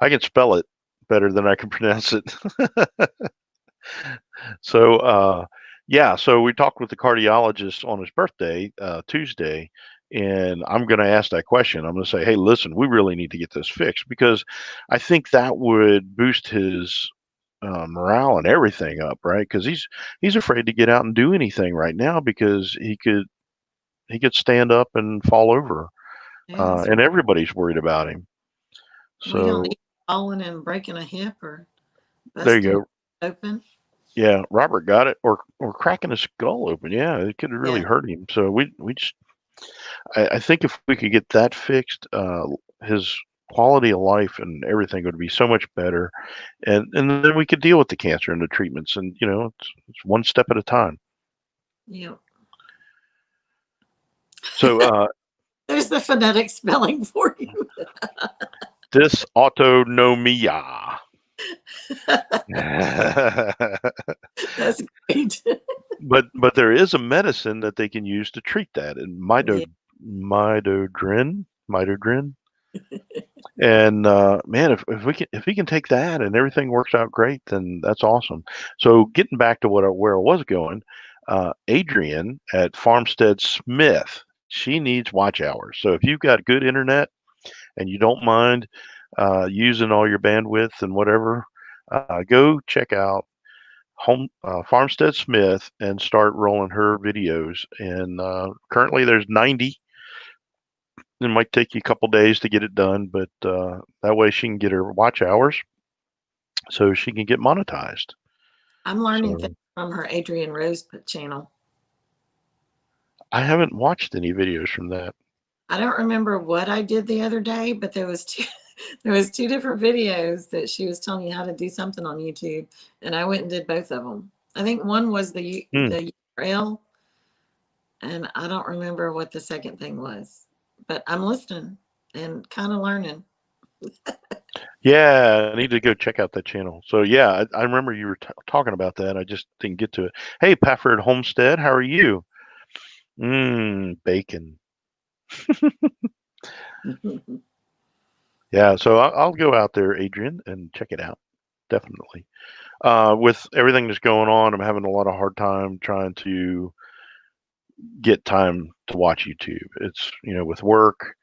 I can spell it better than I can pronounce it. So yeah, so we talked with the cardiologist on his birthday, Tuesday, and I'm going to ask that question. I'm going to say, hey, listen, we really need to get this fixed because I think that would boost his morale and everything up, right? Because he's afraid to get out and do anything right now because he could stand up and fall over, Yes, and everybody's worried about him. we don't So need falling and breaking a hip or there you busting go. open. Yeah, Robert got it, or cracking his skull open. Yeah, it could have really Yeah. hurt him. So we just, I think if we could get that fixed, his quality of life and everything would be so much better, and then we could deal with the cancer and the treatments, and it's one step at a time. Yeah. So There's the phonetic spelling for you. dysautonomia. That's great. But there is a medicine that they can use to treat that, and Yeah. midodrine. And man, if we can take that and everything works out great, then that's awesome. So getting back to where I was going, Adrian at Farmstead Smith, she needs watch hours. So if you've got good internet and you don't mind using all your bandwidth and whatever, go check out Farmstead Smith and start rolling her videos. And currently there's 90. It might take you a couple days to get it done, but that way she can get her watch hours so she can get monetized. I'm learning things So from her Adrian Rose channel. I haven't watched any videos from that. I don't remember what I did the other day, but there was two different videos that she was telling me how to do something on YouTube, and I went and did both of them. I think one was the URL, and I don't remember what the second thing was, but I'm listening and kind of learning. Yeah, I need to go check out that channel. So yeah, I remember you were talking about that. I just didn't get to it. Hey, Pafford Homestead, how are you? Bacon. Yeah, so I'll go out there, Adrian, and check it out. Definitely. With everything that's going on, I'm having a lot of hard time trying to get time to watch YouTube. It's with work,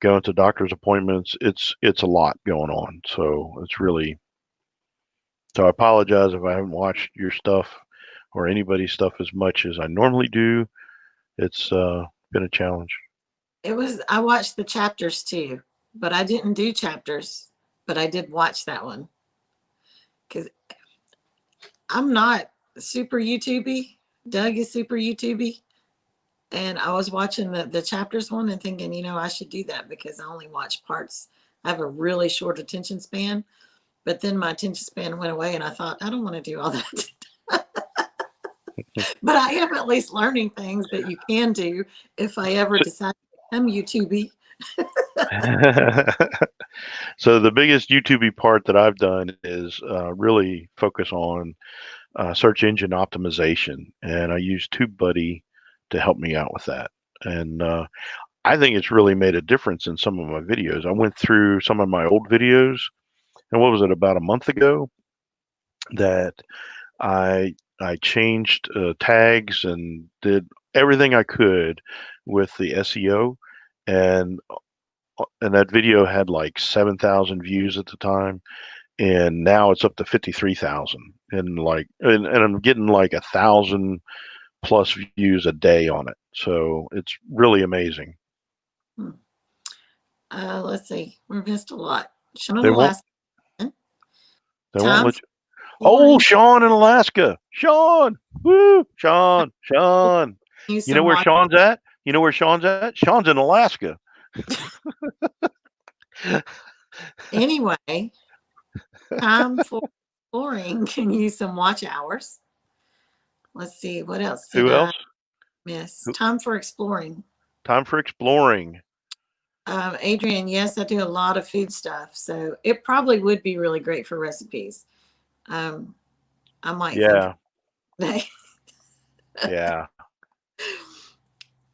going to doctor's appointments, it's a lot going on. So it's really, so I apologize if I haven't watched your stuff or anybody's stuff as much as I normally do. It's been a challenge. I watched the chapters too, but I didn't do chapters, but I did watch that one because I'm not super YouTubey. Doug is super YouTubey. And I was watching the chapters one and thinking, I should do that because I only watch parts. I have a really short attention span, but then my attention span went away and I thought, I don't want to do all that. But I am at least learning things that you can do if I ever decide to become YouTubey. So the biggest YouTube part that I've done is really focus on search engine optimization, and I use TubeBuddy to help me out with that. And I think it's really made a difference in some of my videos. I went through some of my old videos, and what was it, about a month ago, that I changed tags and did everything I could with the SEO, and that video had like 7,000 views at the time, and now it's up to 53,000, and I'm getting like 1,000 plus views a day on it. So it's really amazing. Hmm. Let's see. We missed a lot. Sean in They won't Alaska. they won't Tom let you. Oh, Flooring. Sean in Alaska. Sean. Woo. Sean. Sean. You You know some where watch. Sean's at? You know where Sean's at? Sean's in Alaska. Anyway, Time for Flooring can use some watch hours. Let's see. What else did Who I else? miss? Time for Exploring. Time for exploring. Adrian, yes, I do a lot of food stuff, so it probably would be really great for recipes. Um, I might think Yeah.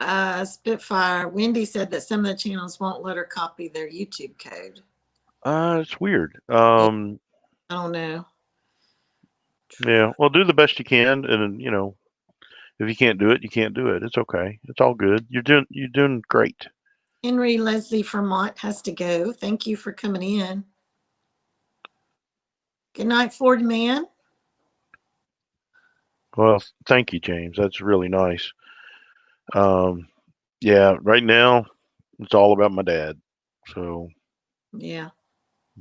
Yeah. Spitfire. Wendy said that some of the channels won't let her copy their YouTube code. It's weird. Yeah, I don't know. Yeah. Well, do the best you can, and if you can't do it, you can't do it. It's okay. It's all good. You're doing great. Henry Leslie Vermont has to go. Thank you for coming in. Good night, Ford Man. Well, thank you, James. That's really nice. Um, yeah. Right now, it's all about my dad. So Yeah.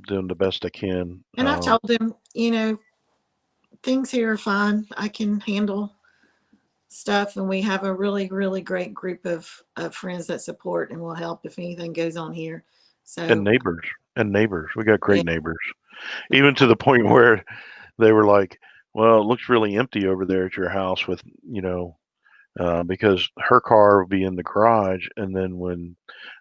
doing the best I can. And I've told him, things here are fine. I can handle stuff. And we have a really, really great group of friends that support and will help if anything goes on here. And So, neighbors. And neighbors. We got yeah. great neighbors. Even to the point where they were like, "Well, it looks really empty over there at your house with, because her car would be in the garage, and then when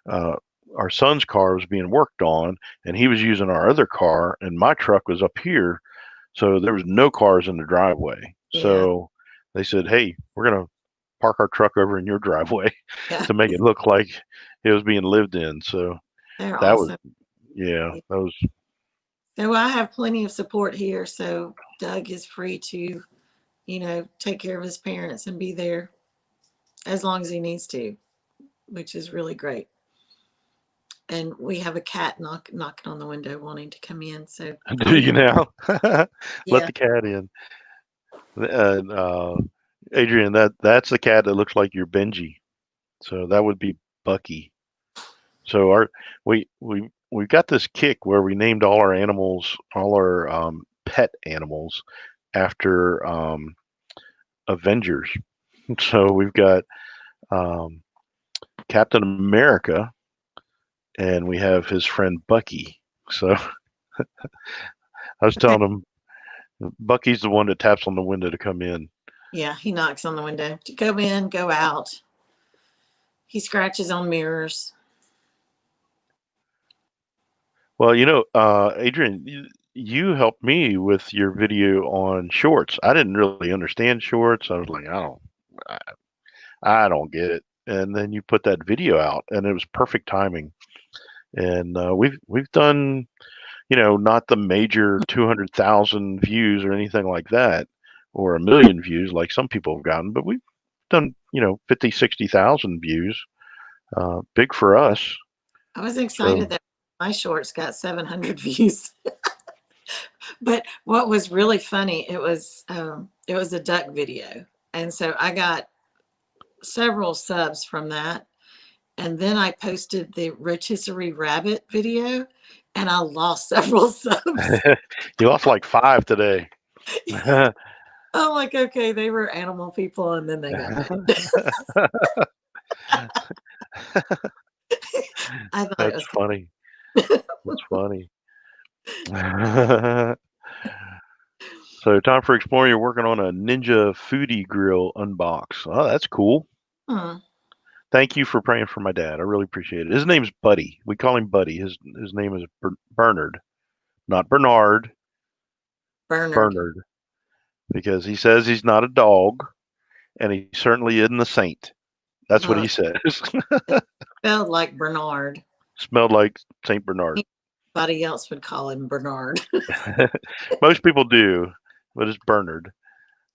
uh, our son's car was being worked on, and he was using our other car, and my truck was up here, so there was no cars in the driveway. Yeah. So they said, "Hey, we're gonna park our truck over in your driveway Yeah. to make it look like it was being lived in." So They're that was, awesome. yeah, that was. So I have plenty of support here. So Doug is free to, take care of his parents and be there as long as he needs to, which is really great. And we have a cat knocking on the window wanting to come in. So Do you now? Let yeah, the cat in. And Adrian, that's the cat that looks like your Benji. So that would be Bucky. So we've got this kick where we named all our animals, all our pet animals, after Avengers. So we've got um, Captain America, and we have his friend Bucky. So I was telling him Bucky's the one that taps on the window to come in. yeah, he knocks on the window to go in, go out. He scratches on mirrors. Well, Adrian, you helped me with your video on shorts. I didn't really understand shorts. I was like, I, I don't get it. And then you put that video out, and it was perfect timing. And we've done, not the major 200,000 views or anything like that, or a million views like some people have gotten, but we've done, 50, 60,000 views. Big for us. I was So excited that my shorts got 700 views. But what was really funny, it was a duck video, and so I got several subs from that. And then I posted the rotisserie rabbit video, and I lost several subs. you lost like 5 today. I'm like, okay, they were animal people, and then they got mad. I thought it That's was funny. That's funny. So, time for exploring. You're working on a Ninja Foodie Grill unbox. Oh, that's cool. hmm, Thank you for praying for my dad. I really appreciate it. His name's Buddy. We call him Buddy. His name is Bernard, not Bernard. Bernard. Bernard, because he says he's not a dog, and he certainly isn't a saint. That's what Well, he says. it spelled like Bernard. Smelled like Saint Bernard. Anybody else would call him Bernard. Most people do, but it's Bernard.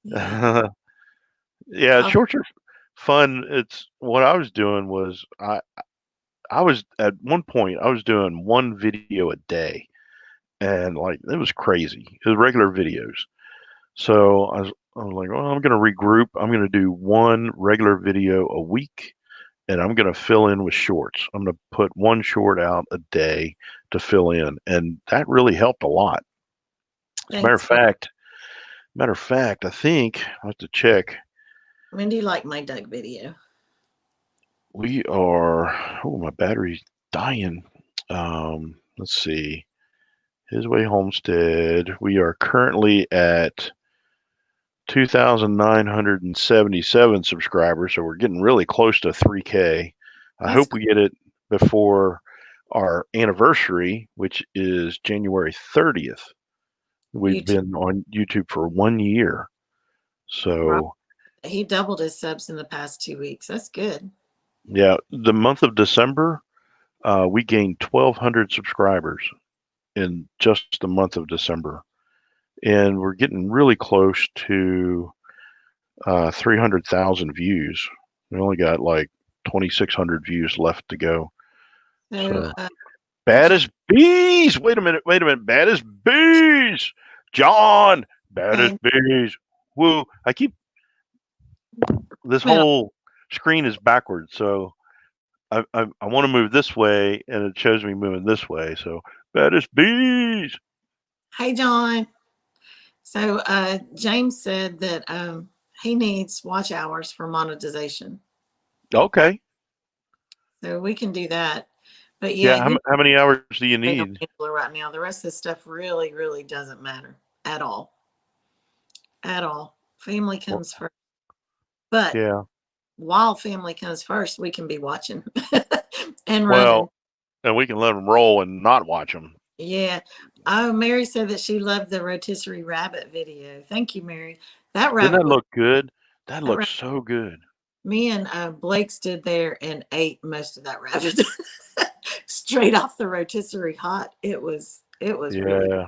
Yeah. Yeah, Oh, shorts are fun. It's what I was doing was I was at one point I was doing one video a day, and like it was crazy. It was regular videos. So I was like, well, I'm gonna regroup. I'm gonna do one regular video a week, and I'm gonna fill in with shorts. I'm gonna put one short out a day to fill in, and that really helped a lot. As a thanks. matter of fact, I think I have to check. When do you like my Doug video? We are. Oh, my battery's dying. Let's see. His Way Homestead. We are currently at 2,977 subscribers, so we're getting really close to 3K. I That's hope we get it before our anniversary, which is January 30th. We've YouTube. been on YouTube for 1 year. Right. So, He doubled his subs in the past 2 weeks. That's good. yeah, the month of December, we gained 1,200 subscribers in just the month of December. And we're getting really close to 300,000 views. We only got like 2,600 views left to go. So, So, what's your baddest bees. Wait a minute. Baddest bees. John, baddest name? bees. Woo. This Well, whole screen is backwards. So I want to move this way and it shows me moving this way. So, baddest bees. hey, John. So, James said that he needs watch hours for monetization. Okay. So we can do that. But yeah, Yeah. you How many hours do you know, need? right now, the rest of the stuff really, really doesn't matter at all. At all. Family Well, comes first. But yeah. while family comes first, we can be watching and running. Well, and we can let them roll and not watch them. Yeah. Oh, Mary said that she loved the rotisserie rabbit video. Thank you, Mary. That Didn't rabbit that was look good? That that looks so good. me and Blake stood there and ate most of that rabbit straight off the rotisserie hot. It was really. Yeah.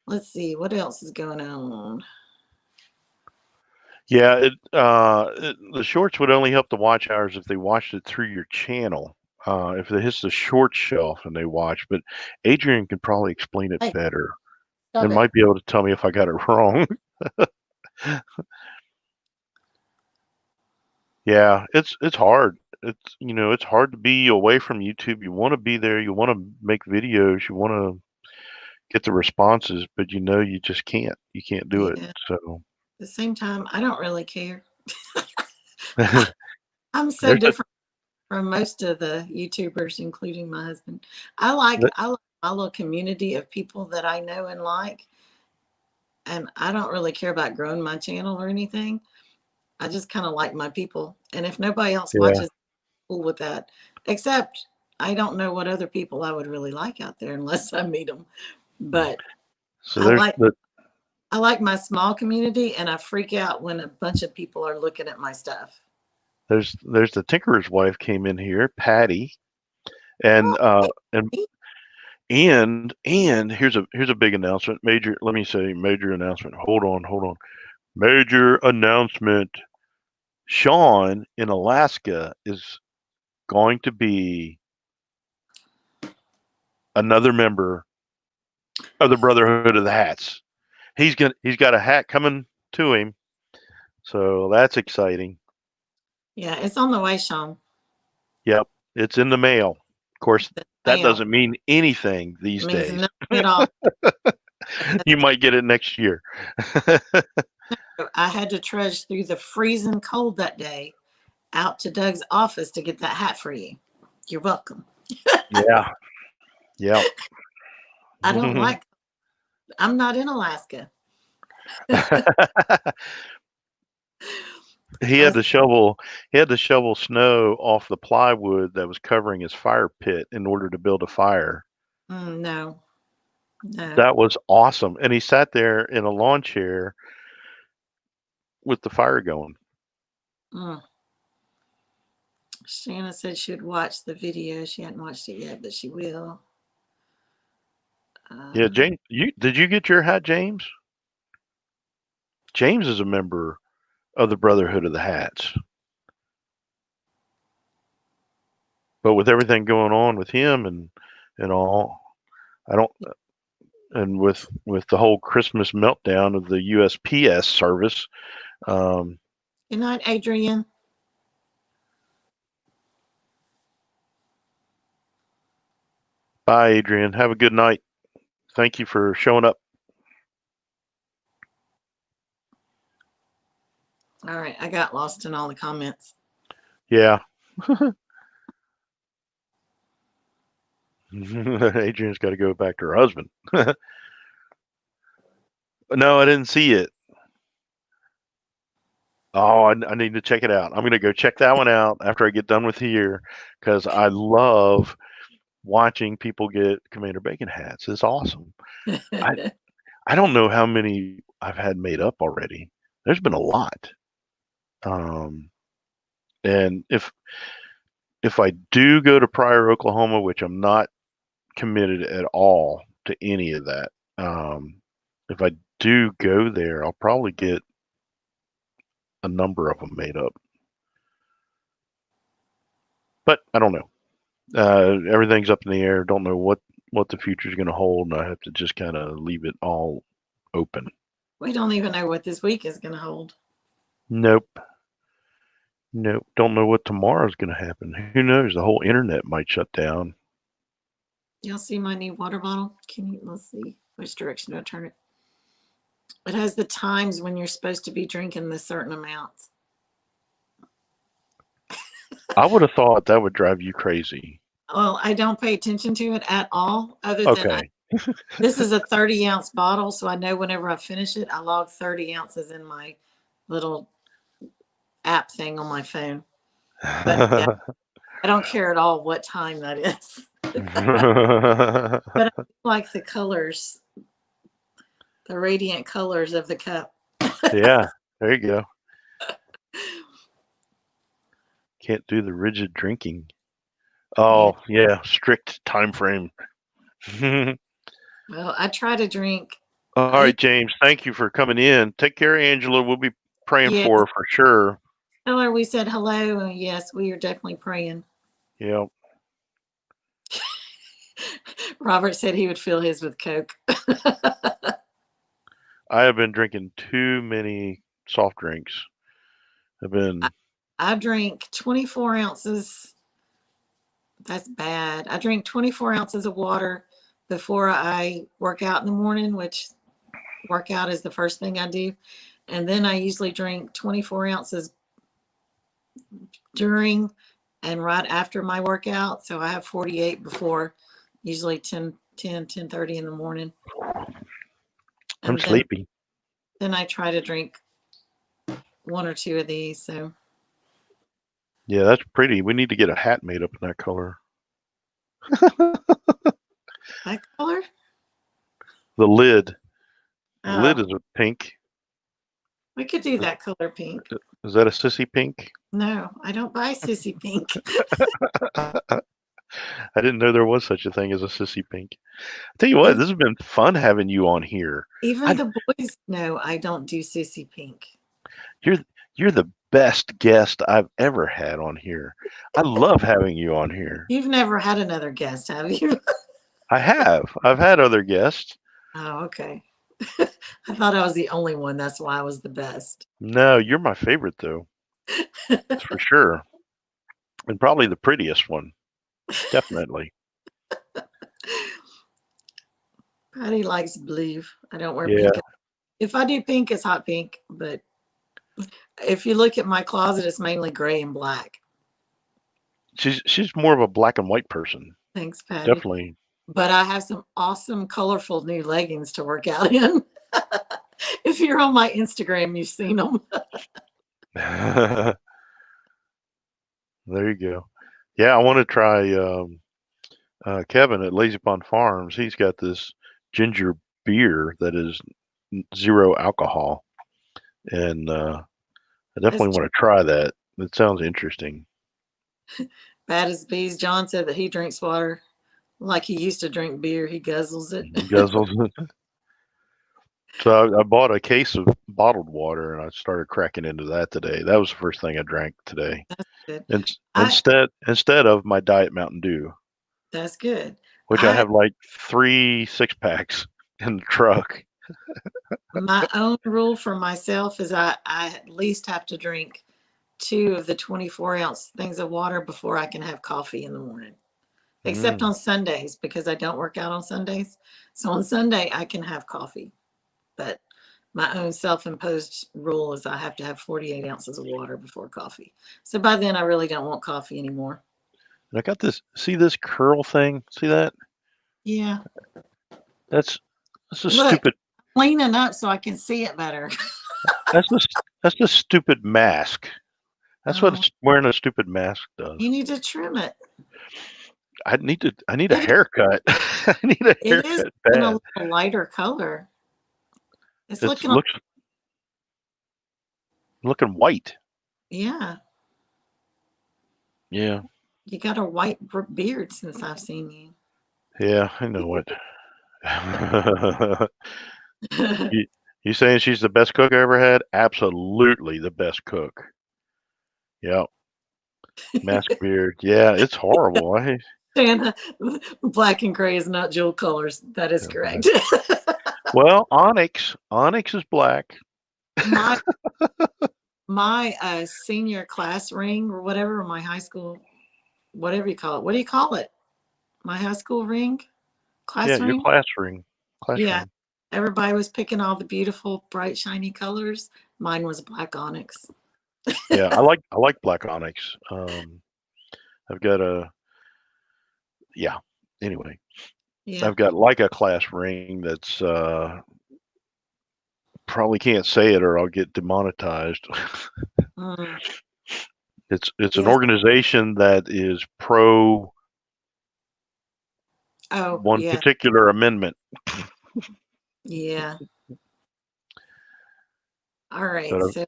Let's see what else is going on. Yeah, the shorts would only help the watch hours if they watched it through your channel. If it hits the short shelf and they watch, but Adrian can probably explain it Hey, better stop and it. might be able to tell me if I got it wrong. Yeah, it's hard. It's hard to be away from YouTube. You want to be there. You want to make videos. You want to get the responses, but you just can't. You can't do Yeah. it. At So the same time, I don't really care. there's I'm so a different from most of the YouTubers, including my husband. I like my little community of people that I know and like, and I don't really care about growing my channel or anything. I just kind of like my people, and if nobody else yeah. watches, cool with that. Except I don't know what other people I would really like out there unless I meet them. But So I there's like the I like my small community, and I freak out when a bunch of people are looking at my stuff. there's the tinkerer's wife came in here, Patty, and Oh, and here's a big announcement. Major, let me say major announcement. Hold on. Major announcement. Sean in Alaska is going to be another member of the Brotherhood of the Hats. He's got a hat coming to him, so that's exciting. yeah, it's on the way, Sean. Yep, it's in the mail. Of course, The that mail doesn't mean anything these means days. nothing at all. You might get it next year. I had to trudge through the freezing cold that day out to Doug's office to get that hat for you. You're welcome. Yeah. Yep. I don't like, I'm not in Alaska. he I, had to shovel he had to shovel snow off the plywood that was covering his fire pit in order to build a fire. no, no. That was awesome. And he sat there in a lawn chair with the fire going. Mm. Shanna said she'd watch the video. She hadn't watched it yet, but she will. Yeah, James, did you get your hat, James? James is a member of the Brotherhood of the Hats. But with everything going on with him and all, I don't and with the whole Christmas meltdown of the USPS service. Good night, Adrian. Bye, Adrian. Have a good night. Thank you for showing up. All right, I got lost in all the comments. Yeah. Adrian's got to go back to her husband. No, I didn't see it. Oh, I need to check it out. I'm going to go check that one out after I get done with here because I love watching people get Commander Bacon hats. It's awesome. I don't know how many I've had made up already. There's been a lot. And if I do go to Pryor, Oklahoma, which I'm not committed at all to any of that, if I do go there, I'll probably get a number of them made up. But I don't know. Everything's up in the air. Don't know what the future is going to hold, and I have to just kind of leave it all open. We don't even know what this week is going to hold. Nope. Don't know what tomorrow's going to happen. Who knows? The whole internet might shut down. Y'all see my new water bottle? Let's see which direction do I turn it. It has the times when you're supposed to be drinking the certain amounts. I would have thought that would drive you crazy. Well, I don't pay attention to it at all, other than this is a 30-ounce bottle, so I know whenever I finish it, I log 30 ounces in my little app thing on my phone. But yeah, I don't care at all what time that is. But I like the colors, the radiant colors of the cup. Yeah, there you go. Can't do the rigid drinking. Oh, yeah, strict time frame. Well, I try to drink. All right, James, thank you for coming in. Take care, Angela. We'll be praying for her for sure. Tell her we said hello. Yes, we are definitely praying. Yeah. Robert said he would fill his with Coke. I have been drinking too many soft drinks. I drink 24 ounces. That's bad. I drink 24 ounces of water before I work out in the morning, which workout is the first thing I do. And then I usually drink 24 ounces during and right after my workout. So I have 48 before, usually 10:30 in the morning. I'm sleepy. Then I try to drink one or two of these. So yeah, that's pretty. We need to get a hat made up in that color. That color? The lid. The lid is a pink. We could do that color pink. Is that a sissy pink? No, I don't buy sissy pink. I didn't know there was such a thing as a sissy pink. I tell you what, this has been fun having you on here. Even the boys know I don't do sissy pink. You're the best guest I've ever had on here. I love having you on here. You've never had another guest, have you? I have. I've had other guests. Oh, okay. I thought I was the only one. That's why I was the best. No, you're my favorite, though. That's for sure. And probably the prettiest one. Definitely. Patty likes blue. I don't wear pink. If I do pink, it's hot pink. But if you look at my closet, it's mainly gray and black. She's more of a black and white person. Thanks, Patty. Definitely. But I have some awesome, colorful new leggings to work out in. If you're on my Instagram, you've seen them. There you go. Yeah, I want to try Kevin at Lazy Pond Farms. He's got this ginger beer that is 0 alcohol. And I definitely want to try that. It sounds interesting. Bad as bees. John said that he drinks water like he used to drink beer. He guzzles it. Guzzles. So I bought a case of bottled water and I started cracking into that today. That was the first thing I drank today. That's good. In, I instead of my Diet Mountain Dew, That's good. which I have like 3 6-packs in the truck. My own rule for myself is I at least have to drink 2 of the 24-ounce things of water before I can have coffee in the morning. Except on Sundays because I don't work out on Sundays. So on Sunday I can have coffee. But my own self-imposed rule is I have to have 48 ounces of water before coffee. So by then I really don't want coffee anymore. And I got this. See this curl thing? See that? Yeah. That's a Look, stupid. cleaning up so I can see it better. That's the stupid mask. That's what Oh, wearing a stupid mask does. you need to trim it. I need a It, haircut. I need a it is haircut in a bad. little lighter color. It's It looking, looking white. yeah. Yeah. You got a white beard since I've seen you. Yeah, I know it. You saying she's the best cook I ever had? Absolutely the best cook. Yeah. Mask beard. Yeah, it's horrible. Shanna, black and gray is not jewel colors. That is correct. Well, onyx is black. my senior class ring or whatever, my high school, whatever you call it. What do you call it? My high school ring? Class Yeah, your ring? class ring. Yeah. Everybody was picking all the beautiful, bright, shiny colors. Mine was black onyx. Yeah, I like black onyx. I've got anyway. Yeah. I've got like a class ring that's probably can't say it or I'll get demonetized. Mm. It's an Yes. organization that is pro one Yeah. particular amendment. Yeah. All right. But, So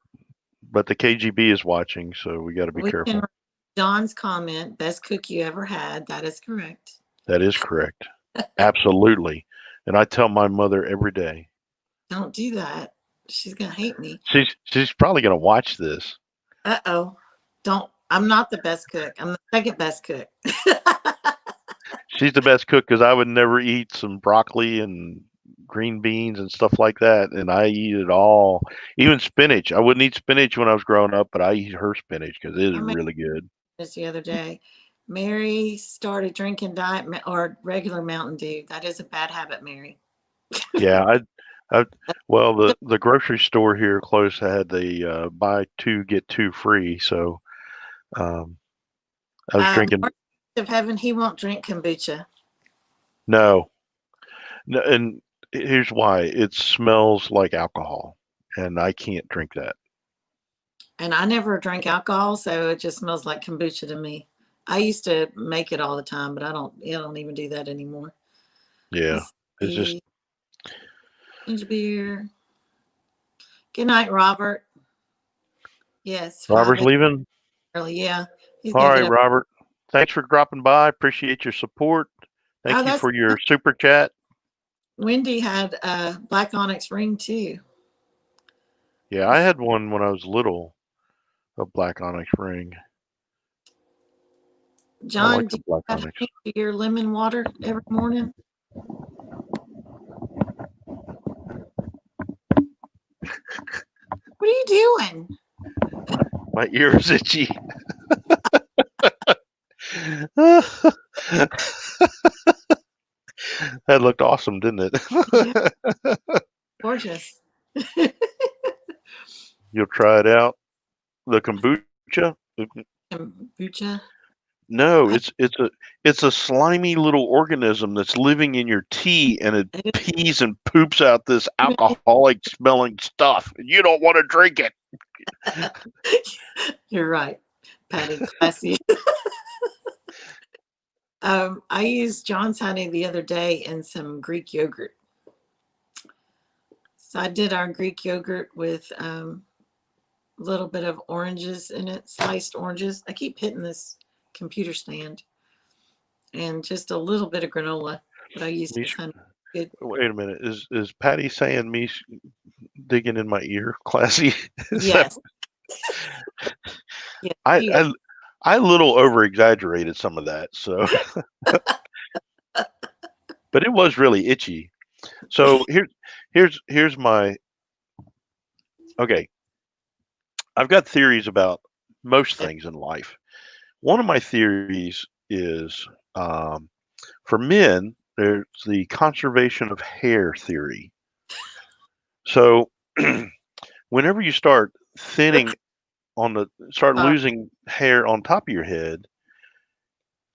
but the KGB is watching, so we got to be we careful. can John's comment, best cook you ever had. That is correct. That is correct. Absolutely. And I tell my mother every day. Don't do that. She's gonna hate me. She's probably gonna watch this. Uh-oh. I'm not the best cook. I'm the second best cook. She's the best cook because I would never eat some broccoli and green beans and stuff like that. And I eat it all. Even spinach. I wouldn't eat spinach when I was growing up, but I eat her spinach because it is really good. This the other day. Mary started drinking diet or regular Mountain Dew. That is a bad habit, Mary. Yeah, well, the grocery store here close had the buy 2 get 2 free. So I was drinking. Of heaven, he won't drink kombucha. No, and here's why: it smells like alcohol, and I can't drink that. And I never drank alcohol, so it just smells like kombucha to me. I used to make it all the time, but I don't even do that anymore. Yeah, it's just ginger beer. Good night, Robert. Yes, Robert's leaving. Early, yeah. All right, Robert. Thanks for dropping by. Appreciate your support. Thank you for your super chat. Wendy had a black onyx ring too. Yeah, I had one when I was little, a black onyx ring. John, do you have your lemon water every morning? What are you doing? My ear's itchy. That looked awesome, didn't it? Yeah. Gorgeous. You'll try it out. The kombucha. Kombucha. No, it's a slimy little organism that's living in your tea, and it pees and poops out this alcoholic smelling stuff. And you don't want to drink it. You're right, Patty. Classy. I used John's honey the other day in some Greek yogurt. So I did our Greek yogurt with a little bit of oranges in it, sliced oranges. I keep hitting this computer stand, and just a little bit of granola. But I use Me, this honey. Good. wait a minute. Is Patty saying me digging in my ear classy? Is that, Yes. Yes. I, She is. I I a little over exaggerated some of that, so but it was really itchy. So here's my okay. I've got theories about most things in life. One of my theories is for men, there's the conservation of hair theory. So whenever you start thinning start Sorry. losing hair on top of your head,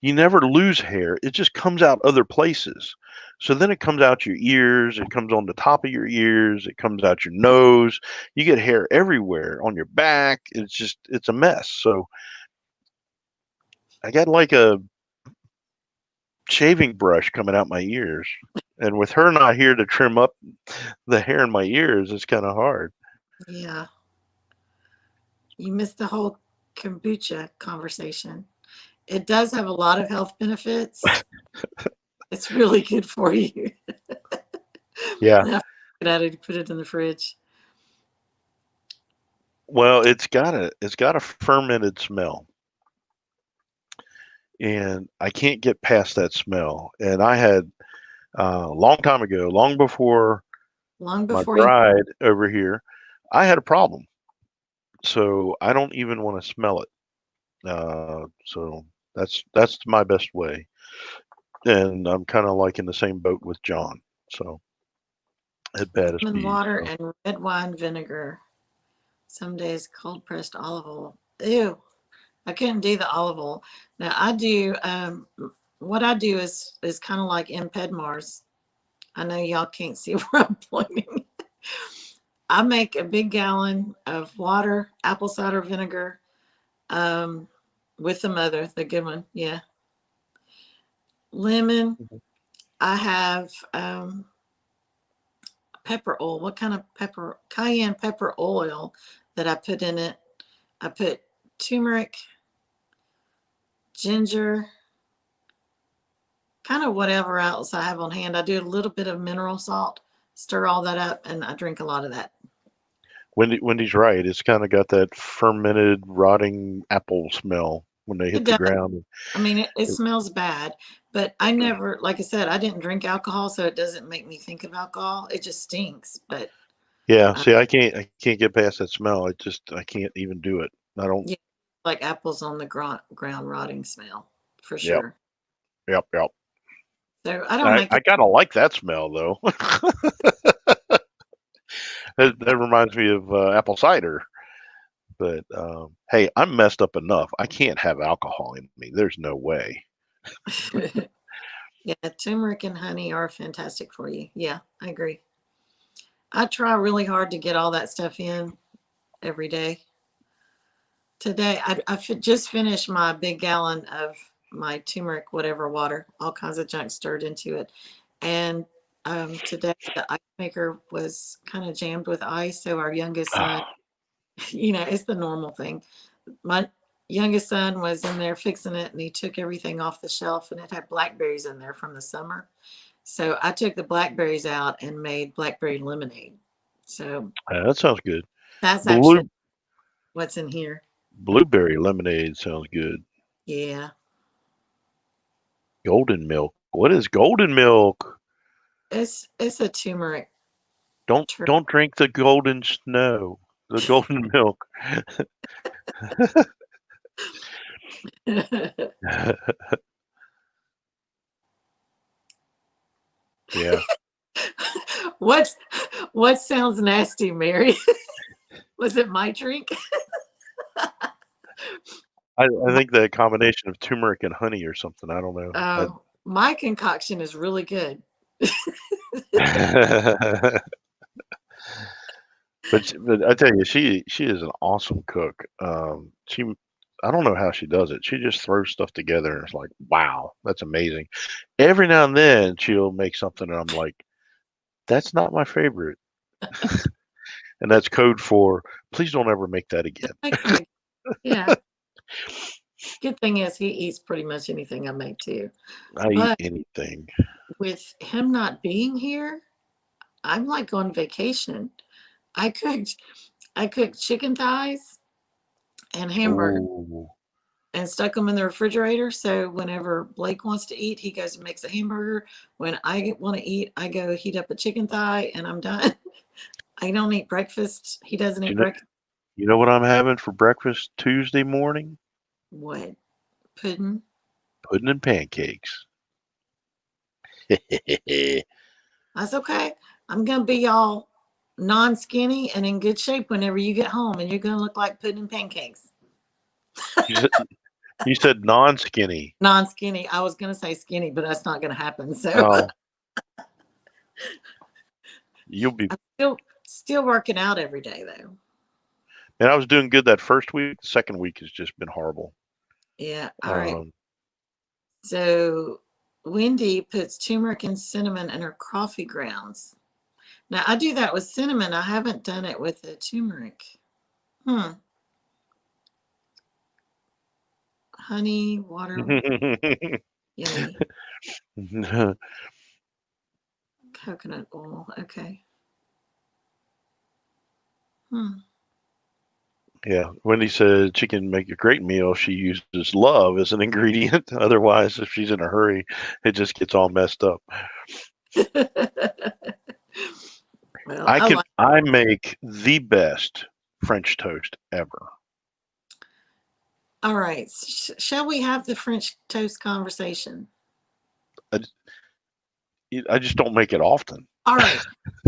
you never lose hair. It just comes out other places. So then it comes out your ears, it comes on the top of your ears, it comes out your nose. You get hair everywhere on your back. It's a mess. So I got like a shaving brush coming out my ears. And with her not here to trim up the hair in my ears, it's kind of hard. Yeah. You missed the whole kombucha conversation. It does have a lot of health benefits. It's really good for you. Yeah. Now, get out and put it in the fridge. Well, it's got a fermented smell. And I can't get past that smell. And I had a long time ago, long before Long my before you. bride over here, I had a problem. So I don't even want to smell it. So that's my best way. And I'm kind of like in the same boat with John. So at baddest Lemon bees. water So and red wine vinegar. Some days cold pressed olive oil. Ew. I couldn't do the olive oil. Now I do what I do is kind of like M. Pedmar's. I know y'all can't see where I'm pointing. I make a big gallon of water, apple cider vinegar, um, with the mother, the good one, yeah. Lemon. Mhm. I have pepper oil. What kind of pepper? Cayenne pepper oil that I put in it. I put turmeric, ginger, kind of whatever else I have on hand. I do a little bit of mineral salt, stir all that up, and I drink a lot of that. Wendy's right. It's kind of got that fermented, rotting apple smell when they It hit the does. ground. I mean, it smells bad, but I never, like I said, I didn't drink alcohol, so it doesn't make me think of alcohol. It just stinks. But Yeah, uh, see, I can't get past that smell. I can't even do it. I don't. yeah, like apples on the ground rotting smell for Yep, sure. yep. So I don't I make I it. kind of like that smell though. That reminds me of apple cider. But hey, I'm messed up enough. I can't have alcohol in me. There's no way. Yeah, turmeric and honey are fantastic for you. Yeah, I agree. I try really hard to get all that stuff in every day. Today, just finished my big gallon of my turmeric, whatever water, all kinds of junk stirred into it. And today, the ice maker was kind of jammed with ice. So our youngest son, it's the normal thing. My youngest son was in there fixing it and he took everything off the shelf and it had blackberries in there from the summer. So I took the blackberries out and made blackberry lemonade. So That sounds good. that's actually Blue what's in here. blueberry lemonade sounds good. Yeah. Golden milk. What is golden milk? It's a turmeric. Don't drink the golden snow. The golden milk. Yeah. What's what sounds nasty, Mary? Was it my drink? I think the combination of turmeric and honey or something. I don't know. My concoction is really good. But I tell you, she is an awesome cook. I don't know how she does it. She just throws stuff together and it's like, wow, that's amazing. Every now and then she'll make something and I'm like, that's not my favorite. And that's code for please don't ever make that again. Like that. Yeah. Good thing is he eats pretty much anything I make too. I eat But anything. with him not being here, I'm like on vacation. I cooked I cooked chicken thighs and hamburger Oh, and stuck them in the refrigerator. So whenever Blake wants to eat, he goes and makes a hamburger. When I want to eat, I go heat up a chicken thigh and I'm done. I don't eat breakfast. He doesn't you eat know, breakfast. you know what I'm having for breakfast Tuesday morning? What? Pudding? Pudding and pancakes. That's okay. I'm going to be all non skinny and in good shape whenever you get home, and you're going to look like pudding and pancakes. You said, you said non-skinny. Non skinny. I was going to say skinny, but that's not going to happen. So Oh, you'll be. I'm still working out every day, though. And I was doing good that first week. The second week has just been horrible. Yeah. All right. Um, So Wendy puts turmeric and cinnamon in her coffee grounds. Now I do that with cinnamon. I haven't done it with the turmeric. Honey, water, yummy. Coconut oil. Okay. yeah, Wendy said chicken make a great meal. She uses love as an ingredient. Otherwise, if she's in a hurry, it just gets all messed up. Well, I like. I make the best French toast ever. All right. Shall we have the French toast conversation? I just don't make it often. All right.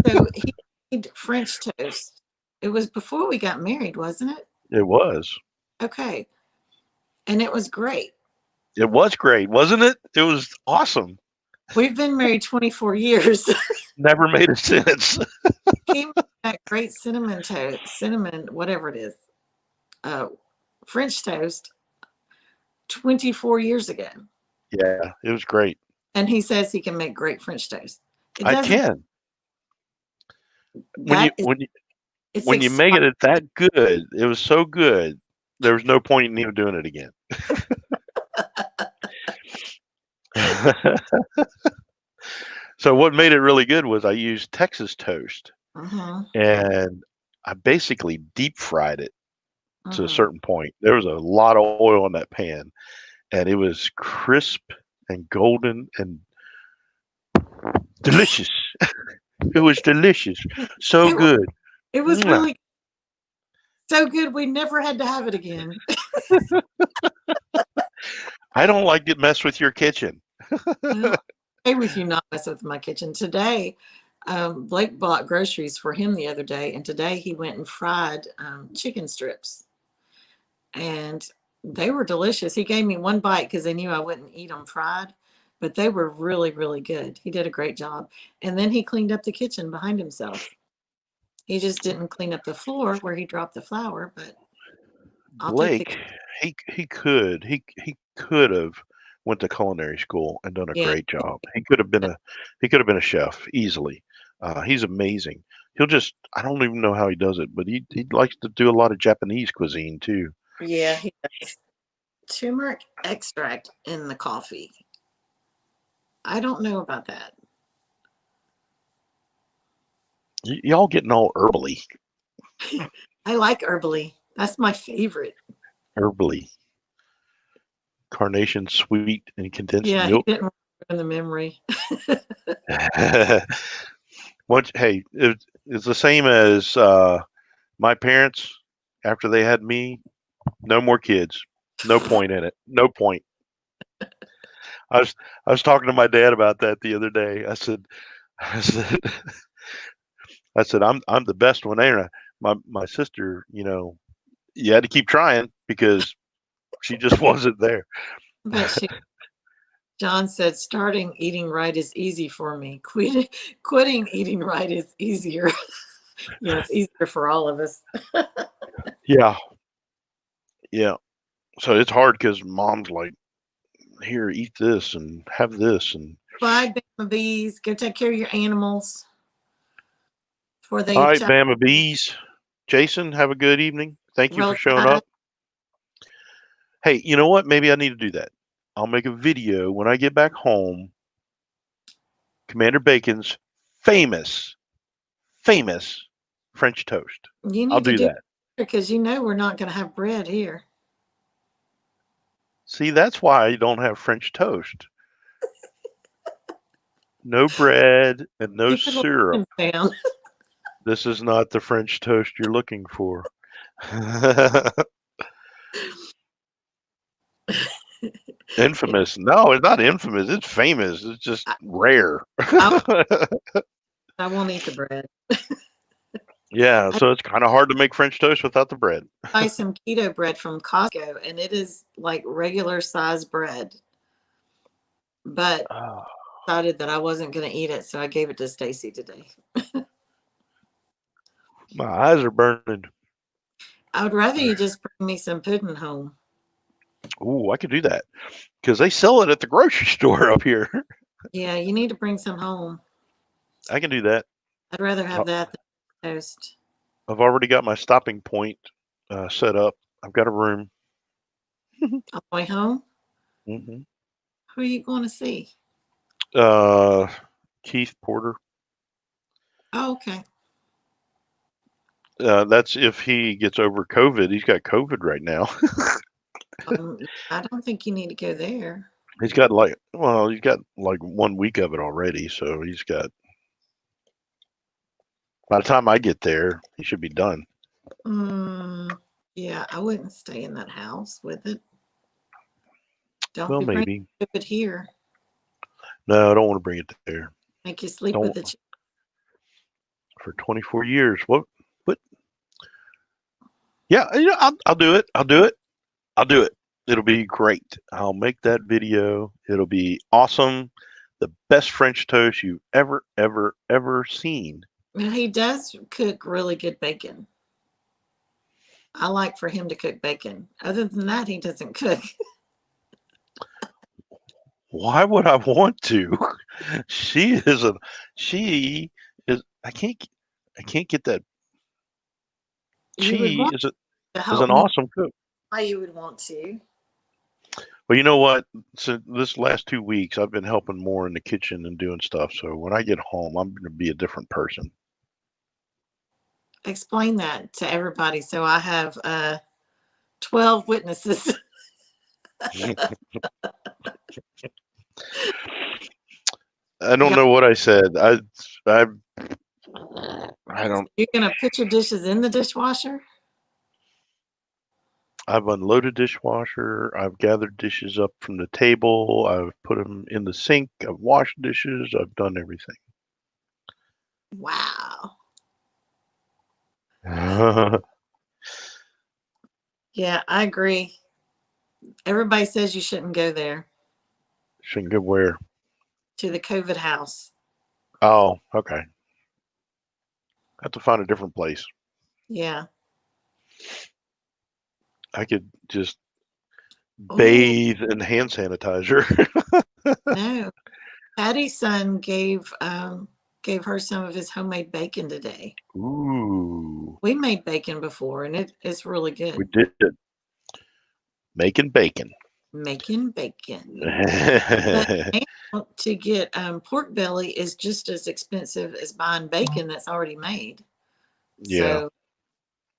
So he made French toast. It was before we got married, wasn't it? It was. Okay. And it was great. It was great, wasn't it? It was awesome. We've been married 24 years. Never made a sense. He made that great cinnamon, whatever it is, French toast 24 years ago. Yeah, it was great. And he says he can make great French toast. It I doesn't, can. that is, it's When you make it that good, it was so good. There was no point in even doing it again. So what made it really good was I used Texas toast, and I basically deep fried it to a certain point. There was a lot of oil in that pan, and it was crisp and golden and delicious. It was delicious. So good. It was really so good. We never had to have it again. I don't like to mess with your kitchen. Well, I with you not mess with my kitchen. Today, Blake bought groceries for him the other day, and today he went and fried chicken strips. And they were delicious. He gave me one bite because they knew I wouldn't eat them fried, but they were really, really good. He did a great job. And then he cleaned up the kitchen behind himself. He just didn't clean up the floor where he dropped the flour, but I'll take Blake, he could have went to culinary school and done a yeah. great job. He could have been a chef easily. He's amazing. He'll just I don't even know how he does it, but he likes to do a lot of Japanese cuisine too. Yeah, he does. Turmeric extract in the coffee. I don't know about that. Y'all getting all herbally. I like herbally. That's my favorite. Herbally. Carnation sweet and condensed Yeah, milk. he didn't in the memory. Hey, it's the same as my parents after they had me. No more kids. No point in it. No point. I was talking to my dad about that the other day. I said, I'm the best one, ain't I? My sister, you had to keep trying because she just wasn't there. But John said, starting eating right is easy for me. Quitting eating right is easier. Yeah, it's easier for all of us. Yeah. Yeah. So it's hard because mom's like, here, eat this and have this. And Bye, Bama Bees. Go take care of your animals. All right, Bama Bees. Jason, have a good evening. Thank you for showing up. Hey, you know what? Maybe I need to do that. I'll make a video when I get back home. Commander Bacon's famous, famous French toast. You I'll need to do do it that. because you know we're not going to have bread here. See, that's why I don't have French toast. No bread and no Keep it syrup. down. This is not the French toast you're looking for. Infamous. No, it's not infamous. It's famous. It's just I, rare. I won't eat the bread. Yeah, I so it's kind of hard to make French toast without the bread. buy some keto bread from Costco, and it is like regular size bread. But Oh, decided that I wasn't going to eat it, so I gave it to Stacy today. my eyes are burning. I would rather you just bring me some pudding home. Ooh, I could do that because they sell it at the grocery store up here. Yeah, you need to bring some home. I can do that. I'd rather have I- that than toast. I've already got my stopping point set up. I've got a room. On the way home, Hmm. who are you going to see? Uh, Keith Porter. Oh, okay. That's if he gets over COVID. He's got COVID right now. I don't think you need to go there. He's got like 1 week of it already. So he's got, by the time I get there, he should be done. Yeah, I wouldn't stay in that house with it. Don't Well, be bringing maybe. it here. No, I don't want to bring it there. Make you sleep Don't with it. for 24 years. What? Yeah, I'll do it. I'll do it. I'll do it. It'll be great. I'll make that video. It'll be awesome. The best French toast you've ever seen. Now, he does cook really good bacon. I like for him to cook bacon. Other than that, he doesn't cook. Why would I want to? She is a she is I can't get that. You would She want to is help an me. awesome cook. Why you would want to? Well, you know what? So this last 2 weeks, I've been helping more in the kitchen and doing stuff. So when I get home, I'm going to be a different person. Explain that to everybody. So I have 12 witnesses. I don't know what I said. I I don't. You're going to put your dishes in the dishwasher? I've unloaded dishwasher. I've gathered dishes up from the table. I've put them in the sink. I've washed dishes. I've done everything. Wow. Yeah, I agree. Everybody says you shouldn't go there, Shouldn't go where? to the COVID house. Oh, okay. Have to find a different place. Yeah. I could just Oh, bathe in hand sanitizer. no. Patty's son gave her some of his homemade bacon today. Ooh, We made bacon before, and it's really we good. did it. Making bacon. Making bacon. But now to get pork belly is just as expensive as buying bacon that's already made. Yeah. So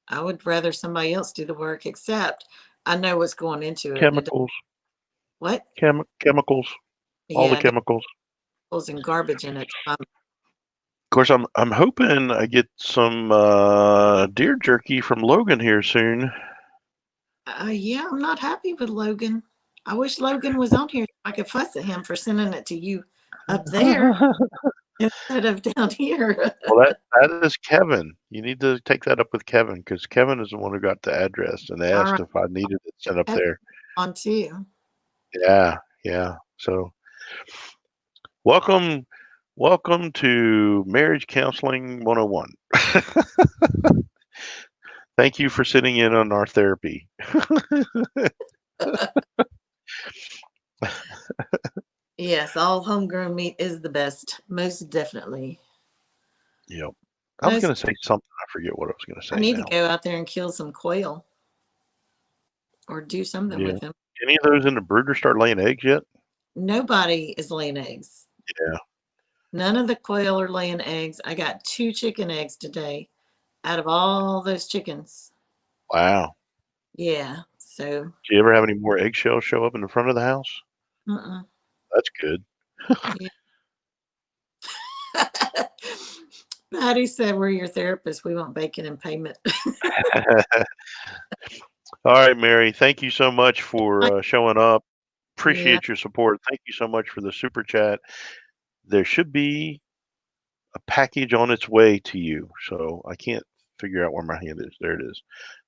I would rather somebody else do the work, except I know what's going into it. Chemicals. What? Chemicals. All the Yeah, chemicals. there's and garbage in it. Of course, I'm hoping I get some deer jerky from Logan here soon. Yeah, I'm not happy with Logan. I wish Logan was on here so I could fuss at him for sending it to you up there instead of down here. Well, that is Kevin. You need to take that up with Kevin because Kevin is the one who got the address and All asked right, if I needed it sent up that's there. on too. Yeah, yeah. So welcome, welcome to Marriage Counseling 101. Thank you for sitting in on our therapy. Yes, all homegrown meat is the best, most definitely. Yep. I was Most. going to say something. I forget what I was going to I say need to now. go out there and kill some quail or do something Yeah. with them. Any of those in the brooder start laying eggs yet? Nobody is laying eggs. Yeah. None of the quail are laying eggs. I got 2 chicken eggs today out of all those chickens. Wow. Yeah. So, Do you ever have any more eggshells show up in the front of the house? uh-uh. That's good. Yeah. Patty said, "We're your therapist. We want bacon in payment." All right, Mary. Thank you so much for showing up. Yeah. Appreciate your support. Thank you so much for the super chat. There should be a package on its way to you. So I can't figure out where my hand is. There it is.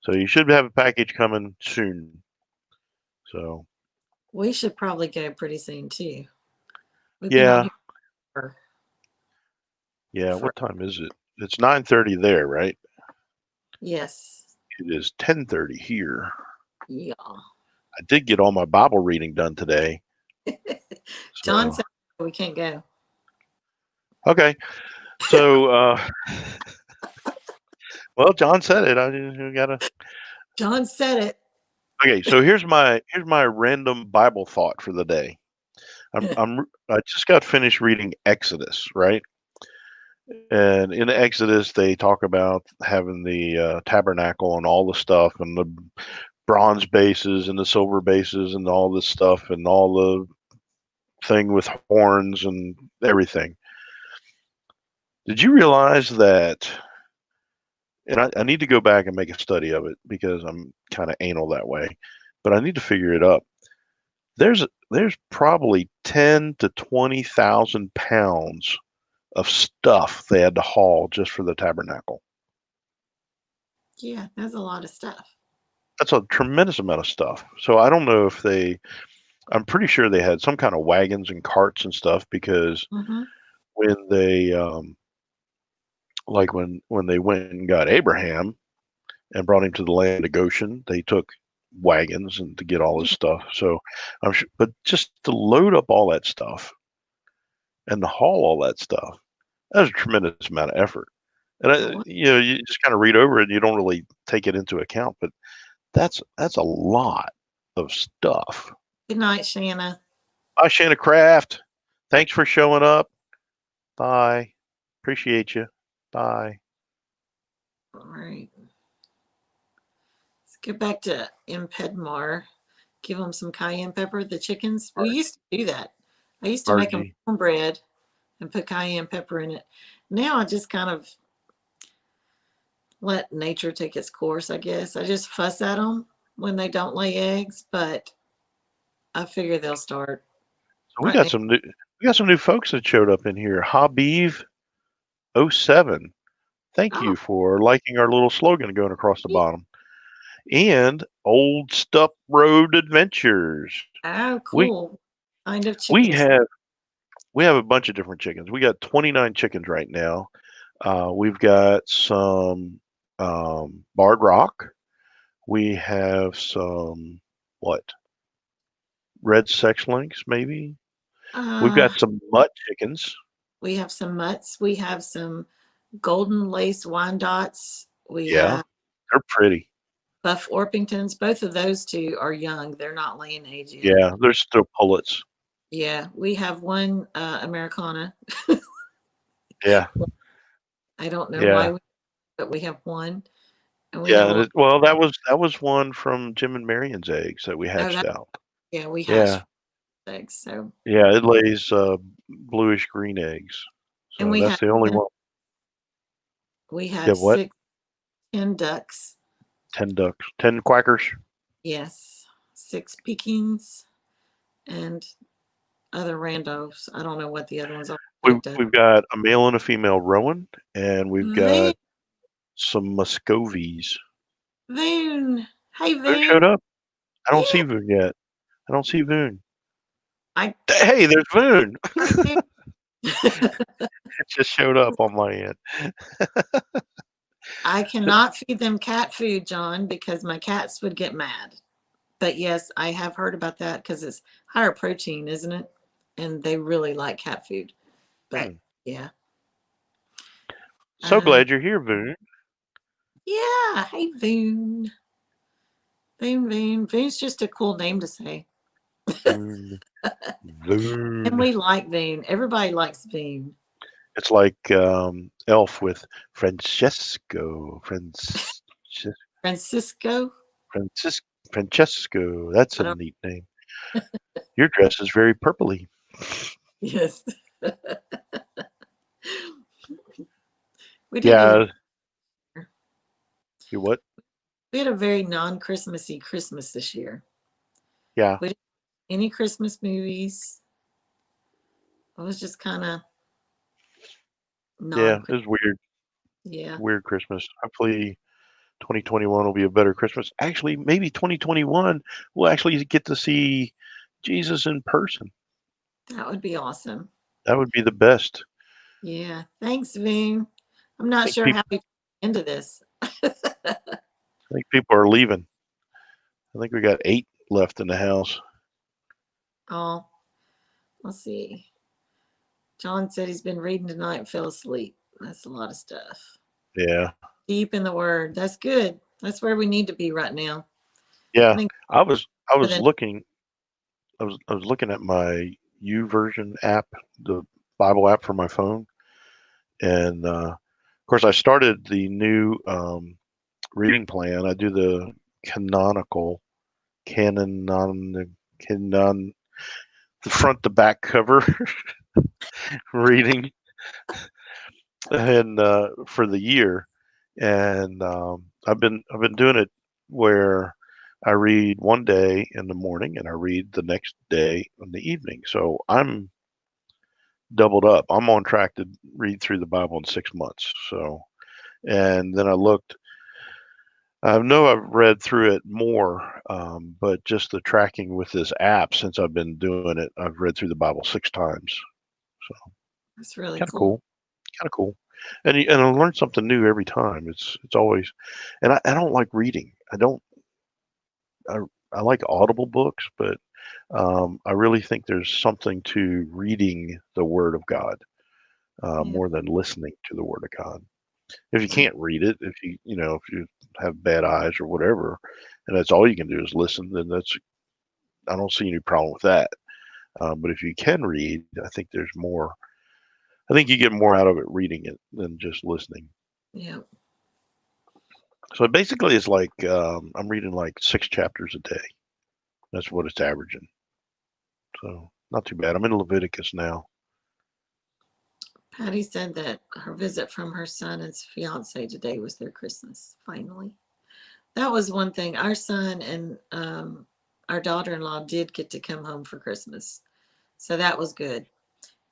So you should have a package coming soon. So We should probably go pretty soon too. We've been on yeah, here for, yeah. for What time is it? It's 9:30 there, right? yes. It is 10:30 here. Yeah. I did get all my Bible reading done today. John So said we can't go. okay. So well, John said it. I just gotta. John said it. Okay, so here's my random Bible thought for the day. I just got finished reading Exodus, right? And in Exodus, they talk about having the tabernacle and all the stuff, and the bronze bases and the silver bases and all this stuff, and all the thing with horns and everything. Did you realize that? And I need to go back and make a study of it because I'm kind of anal that way, but I need to figure it up. There's probably 10 to 20,000 pounds of stuff they had to haul just for the tabernacle. Yeah, that's a lot of stuff. That's a tremendous amount of stuff. So I don't know if I'm pretty sure they had some kind of wagons and carts and stuff because Mm-hmm. when they, like when they went and got Abraham and brought him to the land of Goshen, they took wagons and to get all this Yeah. stuff. So I'm sure, but just to load up all that stuff and to haul all that stuff, that was a tremendous amount of effort. And Oh, you just kind of read over it and you don't really take it into account, but that's a lot of stuff. good night, Shanna. Bye, Shanna Craft. Thanks for showing up. Bye. Appreciate you. Bye. All right. Let's get back to Impedmar. Give them some cayenne pepper. The chickens. We used to do that. I used to make them Margie. cornbread and put cayenne pepper in it. Now I just kind of let nature take its course, I guess. I just fuss at them when they don't lay eggs, but I figure they'll start. So Right now. we got some new folks that showed up in here. Habib07. Thank Oh, you for liking our little slogan going across the yeah. bottom. And Old Stup Road Adventures. Oh, We cool. Kind of we chickens. have we have a bunch of different chickens. We got 29 chickens right now. We've got some barred rock. We have some what? Red sex links, maybe. We've got Uh, some mutt chickens. we have some mutts. We have some golden lace Wyandottes. We Yeah, have they're pretty. Buff Orpingtons. Both of those two are young. They're not laying age yet. Yeah, they're still pullets. Yeah, we have one Americana. Yeah, I don't know yeah, why, but we have one, and we have yeah. a And little. well, that was one from Jim and Marion's eggs that we Oh, hatched that out. yeah, we Yeah, hatched eggs. So, yeah. It lays bluish green eggs. and So that's the only one. we You have have what? 10 ducks. 10 ducks, 10 quackers. Yes, 6 Pekins, and other randos. I don't know what the other ones are. We've Looked at. we've got a male and a female rowan, and we've Voon, got some Muscovies. Voon. Hey, Voon showed Voon. up. I don't see Yeah, Voon yet. I don't see Voon. I Hey, there's Voon. right there. It just showed up on my end. I cannot feed them cat food, John, because my cats would get mad. But yes, I have heard about that because it's higher protein, isn't it? And they really like cat food. But Hmm. yeah. So Um, glad you're here, Voon. yeah. Hey, Voon. Voon, Voon. Voon's just a cool name to say. Voon. And Voon. we like Voon. Everybody likes Voon. It's like Elf with Francesco. Francisco? Francesco. That's I a don't, neat name. Your dress is very purpley. yes. We didn't even, Yeah. You what? we had a very non Christmassy Christmas this year. Yeah. We didn't have any Christmas movies. It was just kind of Yeah. non It was weird. Yeah. Weird Christmas. Hopefully 2021 will be a better Christmas. Actually, maybe 2021 we'll actually get to see Jesus in person. That would be awesome. That would be the best. Yeah. Thanks, Voon. I'm I not think sure people how we into this. I think people are leaving. I think we got 8 left in the house. Oh, let's see. John said he's been reading tonight and fell asleep. That's a lot of stuff. Yeah. Deep in the word. That's good. That's where we need to be right now. I Yeah. think I was more than looking I was looking at my U version app, the Bible app for my phone, and of course I started the new reading plan. I do the canonical canon the front to back cover reading and for the year, and I've been doing it where I read one day in the morning and I read the next day in the evening. So I'm doubled up. I'm on track to read through the Bible in 6 months. So, and then I looked. I know I've read through it more, but just the tracking with this app since I've been doing it, I've read through the Bible 6 times. So that's really kind of cool. cool, kind of cool, and I learn something new every time. It's always, and I don't like reading. I I like Audible books, but I really think there's something to reading the Word of God Yeah. more than listening to the Word of God. If you I, can't read it, if you have bad eyes or whatever, and that's all you can do is listen, then that's I don't see any problem with that. But if you can read, I think there's more. I think you get more out of it reading it than just listening. yeah. So basically, it's like I'm reading like 6 chapters a day. That's what it's averaging. So not too bad. I'm in Leviticus now. Patty said that her visit from her son and his fiance today was their Christmas, finally. That was one thing. Our son and our daughter in law did get to come home for Christmas. So that was good.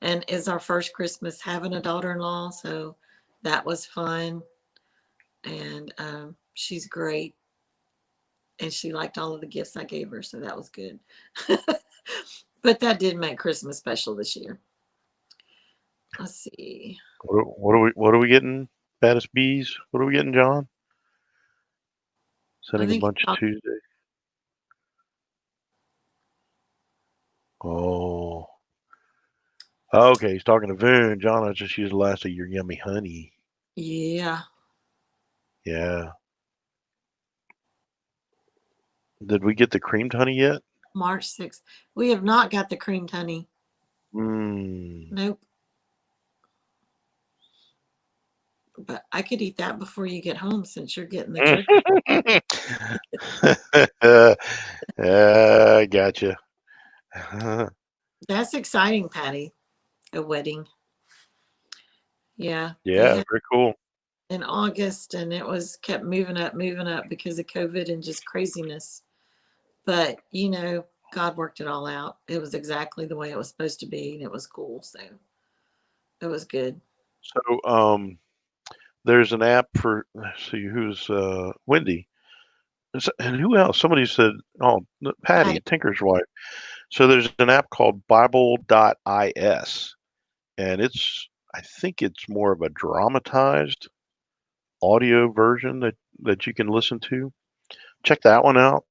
And it's our first Christmas having a daughter in law. So that was fun. And she's great. And she liked all of the gifts I gave her. So that was good. But that did make Christmas special this year. Let's see. What are we getting? Baddest bees? What are we getting, John? I Sending a think bunch of Tuesday. Oh. Okay, he's talking to Voon. John, I just used the last of your yummy honey. yeah. Yeah. Did we get the creamed honey yet? March 6th. We have not got the creamed honey. Mmm. Nope. But I could eat that before you get home since you're getting the turkey. I gotcha. That's exciting, Patty. A wedding. Yeah. They Yeah, had very cool. in August and it was kept moving up because of COVID and just craziness. But, God worked it all out. It was exactly the way it was supposed to be and it was cool. So it was good. So, there's an app for, let's see, who's Wendy. And who else? Somebody said, oh, Patty, Patty. Tinker's wife. So there's an app called Bible.is, and I think it's more of a dramatized audio version that you can listen to. Check that one out.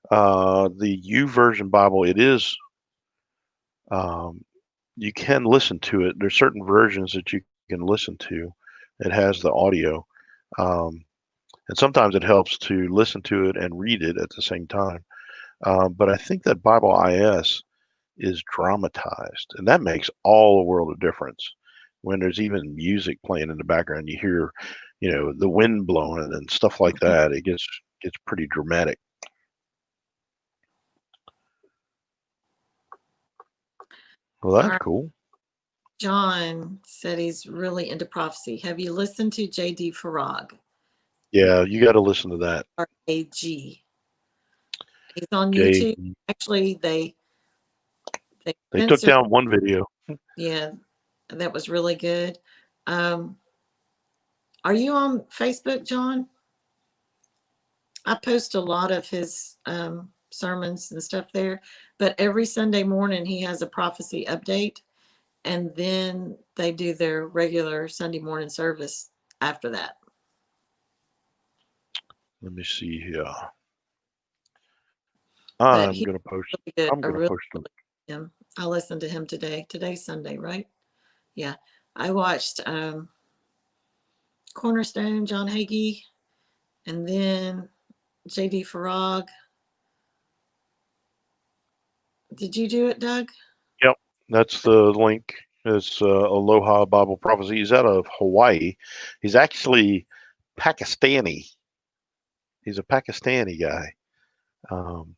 The U version Bible, it is, um, you can listen to it. There's certain versions that you can listen to. It has the audio. Um, And sometimes it helps to listen to it and read it at the same time. But I think that Bible IS is dramatized, and that makes all the world of difference. When there's even music playing in the background, you hear, the wind blowing and stuff like Mhm. that. It gets pretty dramatic. Well, All that's right. cool. John said he's really into prophecy. Have you listened to J.D. Farag? Yeah, you got to listen to that. R-A-G. He's on Jay, YouTube. Actually, they they took censored. down one video. Yeah, that was really good. Um, are you on Facebook, John? I post a lot of his sermons and stuff there, but every Sunday morning he has a prophecy update, and then they do their regular Sunday morning service after that. Let me see here. But I'm he's gonna post. really good. I'm I gonna really post them. him. I listened to him today. Today's Sunday, right? Yeah. I watched Cornerstone, John Hagee, and then JD Farag. Did you do it, Doug? Yep, that's the link. It's Aloha Bible Prophecy. He's out of Hawaii. He's actually Pakistani. He's a Pakistani guy. Um,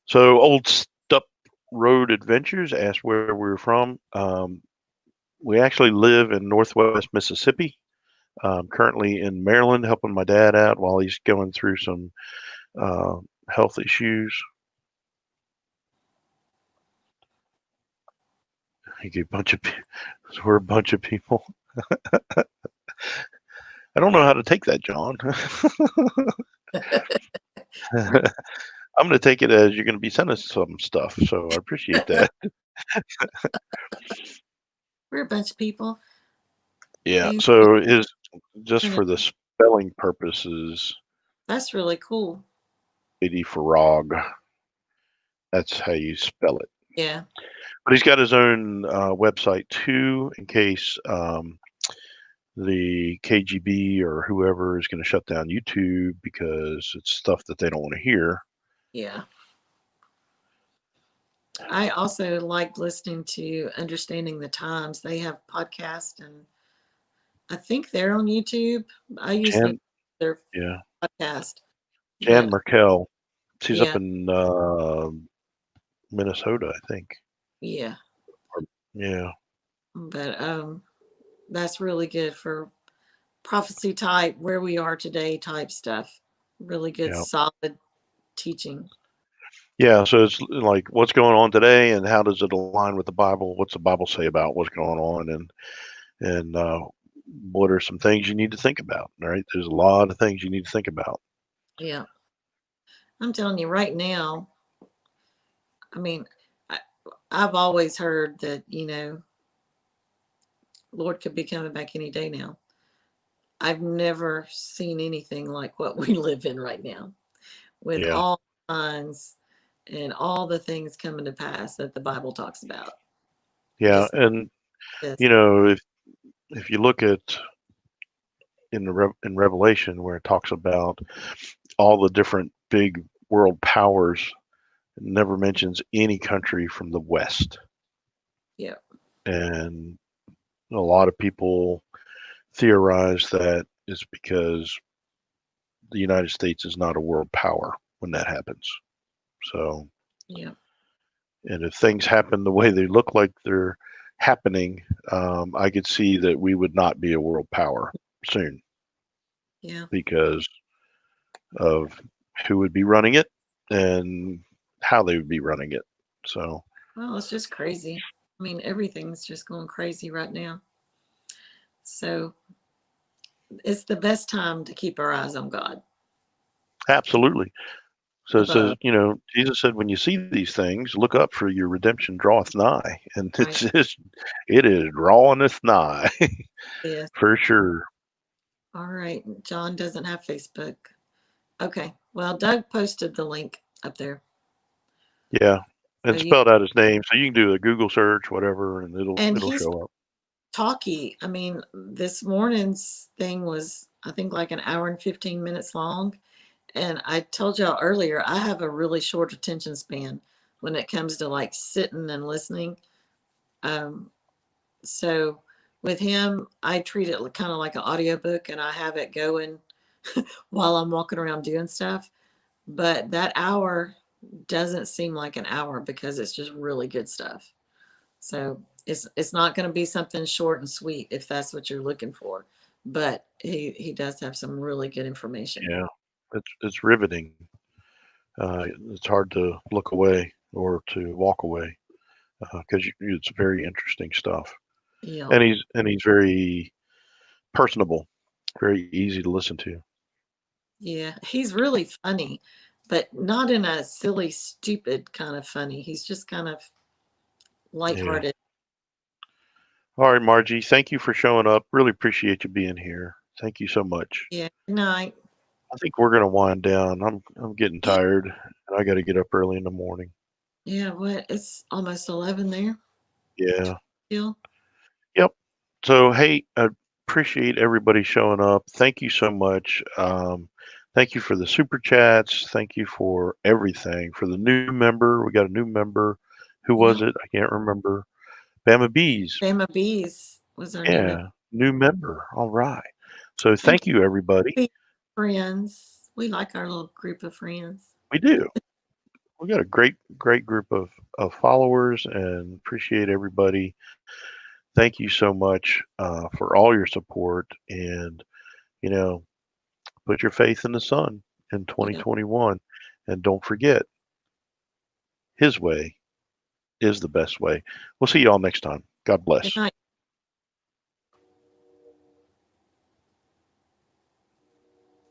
so old Stup Road Adventures asked where we were from. We actually live in Northwest Mississippi. Currently in Maryland, helping my dad out while he's going through some uh, health issues. We're a bunch of people. I don't know how to take that, John. I'm going to take it as you're going to be sending us some stuff, so I appreciate that. We're a bunch of people. Yeah. Hey, So is just for the spelling purposes, that's really cool. JD Farag. That's how you spell it. Yeah. But he's got his own website too, in case the KGB or whoever is going to shut down YouTube because it's stuff that they don't want to hear. Yeah. I also like listening to Understanding the Times. They have podcasts, and I think they're on YouTube. I usually Jan, their yeah, podcast, Jan but Merkel. She's up yeah, in Minnesota, I think. yeah, Yeah, but that's really good for prophecy type, where we are today type stuff. Really good, yeah, solid teaching. yeah. So it's like what's going on today, and how does it align with the Bible? What's the Bible say about what's going on, and what are some things you need to think about? Right? There's a lot of things you need to think about. Yeah, I'm telling you right now. I mean, I, I've always heard that Lord could be coming back any day now. I've never seen anything like what we live in right now, with Yeah, all signs and all the things coming to pass that the Bible talks about. yeah, Just and this. if you look at in Revelation where it talks about all the different big world powers, it never mentions any country from the West, Yeah. and a lot of people theorize that it's because the United States is not a world power when that happens. So, Yeah. and if things happen the way they look like they're happening, I could see that we would not be a world power soon Yeah. because of who would be running it and how they would be running it. So, Well, it's just crazy. I mean, everything's just going crazy right now. So it's the best time to keep our eyes on God. absolutely. So it says, Above. Jesus said, when you see these things, look up for your redemption draweth nigh. And Right. it is drawing nigh Yes. for sure. All right. John doesn't have Facebook. Okay. Well, Doug posted the link up there. Yeah. So And you spelled out his name. So you can do a Google search, whatever, and and it'll he's show up. talky. I mean, this morning's thing was I think like an hour and 15 minutes long. And I told y'all earlier, I have a really short attention span when it comes to like sitting and listening. Um, so with him, I treat it kind of like an audiobook and I have it going while I'm walking around doing stuff. But that hour doesn't seem like an hour because it's just really good stuff. So it's not going to be something short and sweet if that's what you're looking for. But he does have some really good information. Yeah, it's riveting. It's hard to look away or to walk away because it's very interesting stuff. Yeah. And he's very personable, very easy to listen to. Yeah, he's really funny, but not in a silly, stupid kind of funny. He's just kind of Yeah. lighthearted. All right, Margie, thank you for showing up. Really appreciate you being here. Thank you so much. Yeah. Good night. I think we're gonna wind down. I'm getting tired and I gotta get up early in the morning. Yeah, what? It's almost 11 there Yeah. still. Yep. So hey, I appreciate everybody showing up. Thank you so much. Thank you for the super chats. Thank you for everything. For the new member, we got a new member. Who was Yeah. it? I can't remember. Bama Bees. Bama Bees was our new member. Yeah, new member. All right. So And thank you, everybody. friends. We like our little group of friends. We do. We got a great group of followers and appreciate everybody. Thank you so much for all your support and you know put your faith in the sun in Yeah. 2021 and don't forget his way is the best way. We'll see you all next time. God Good bless. night.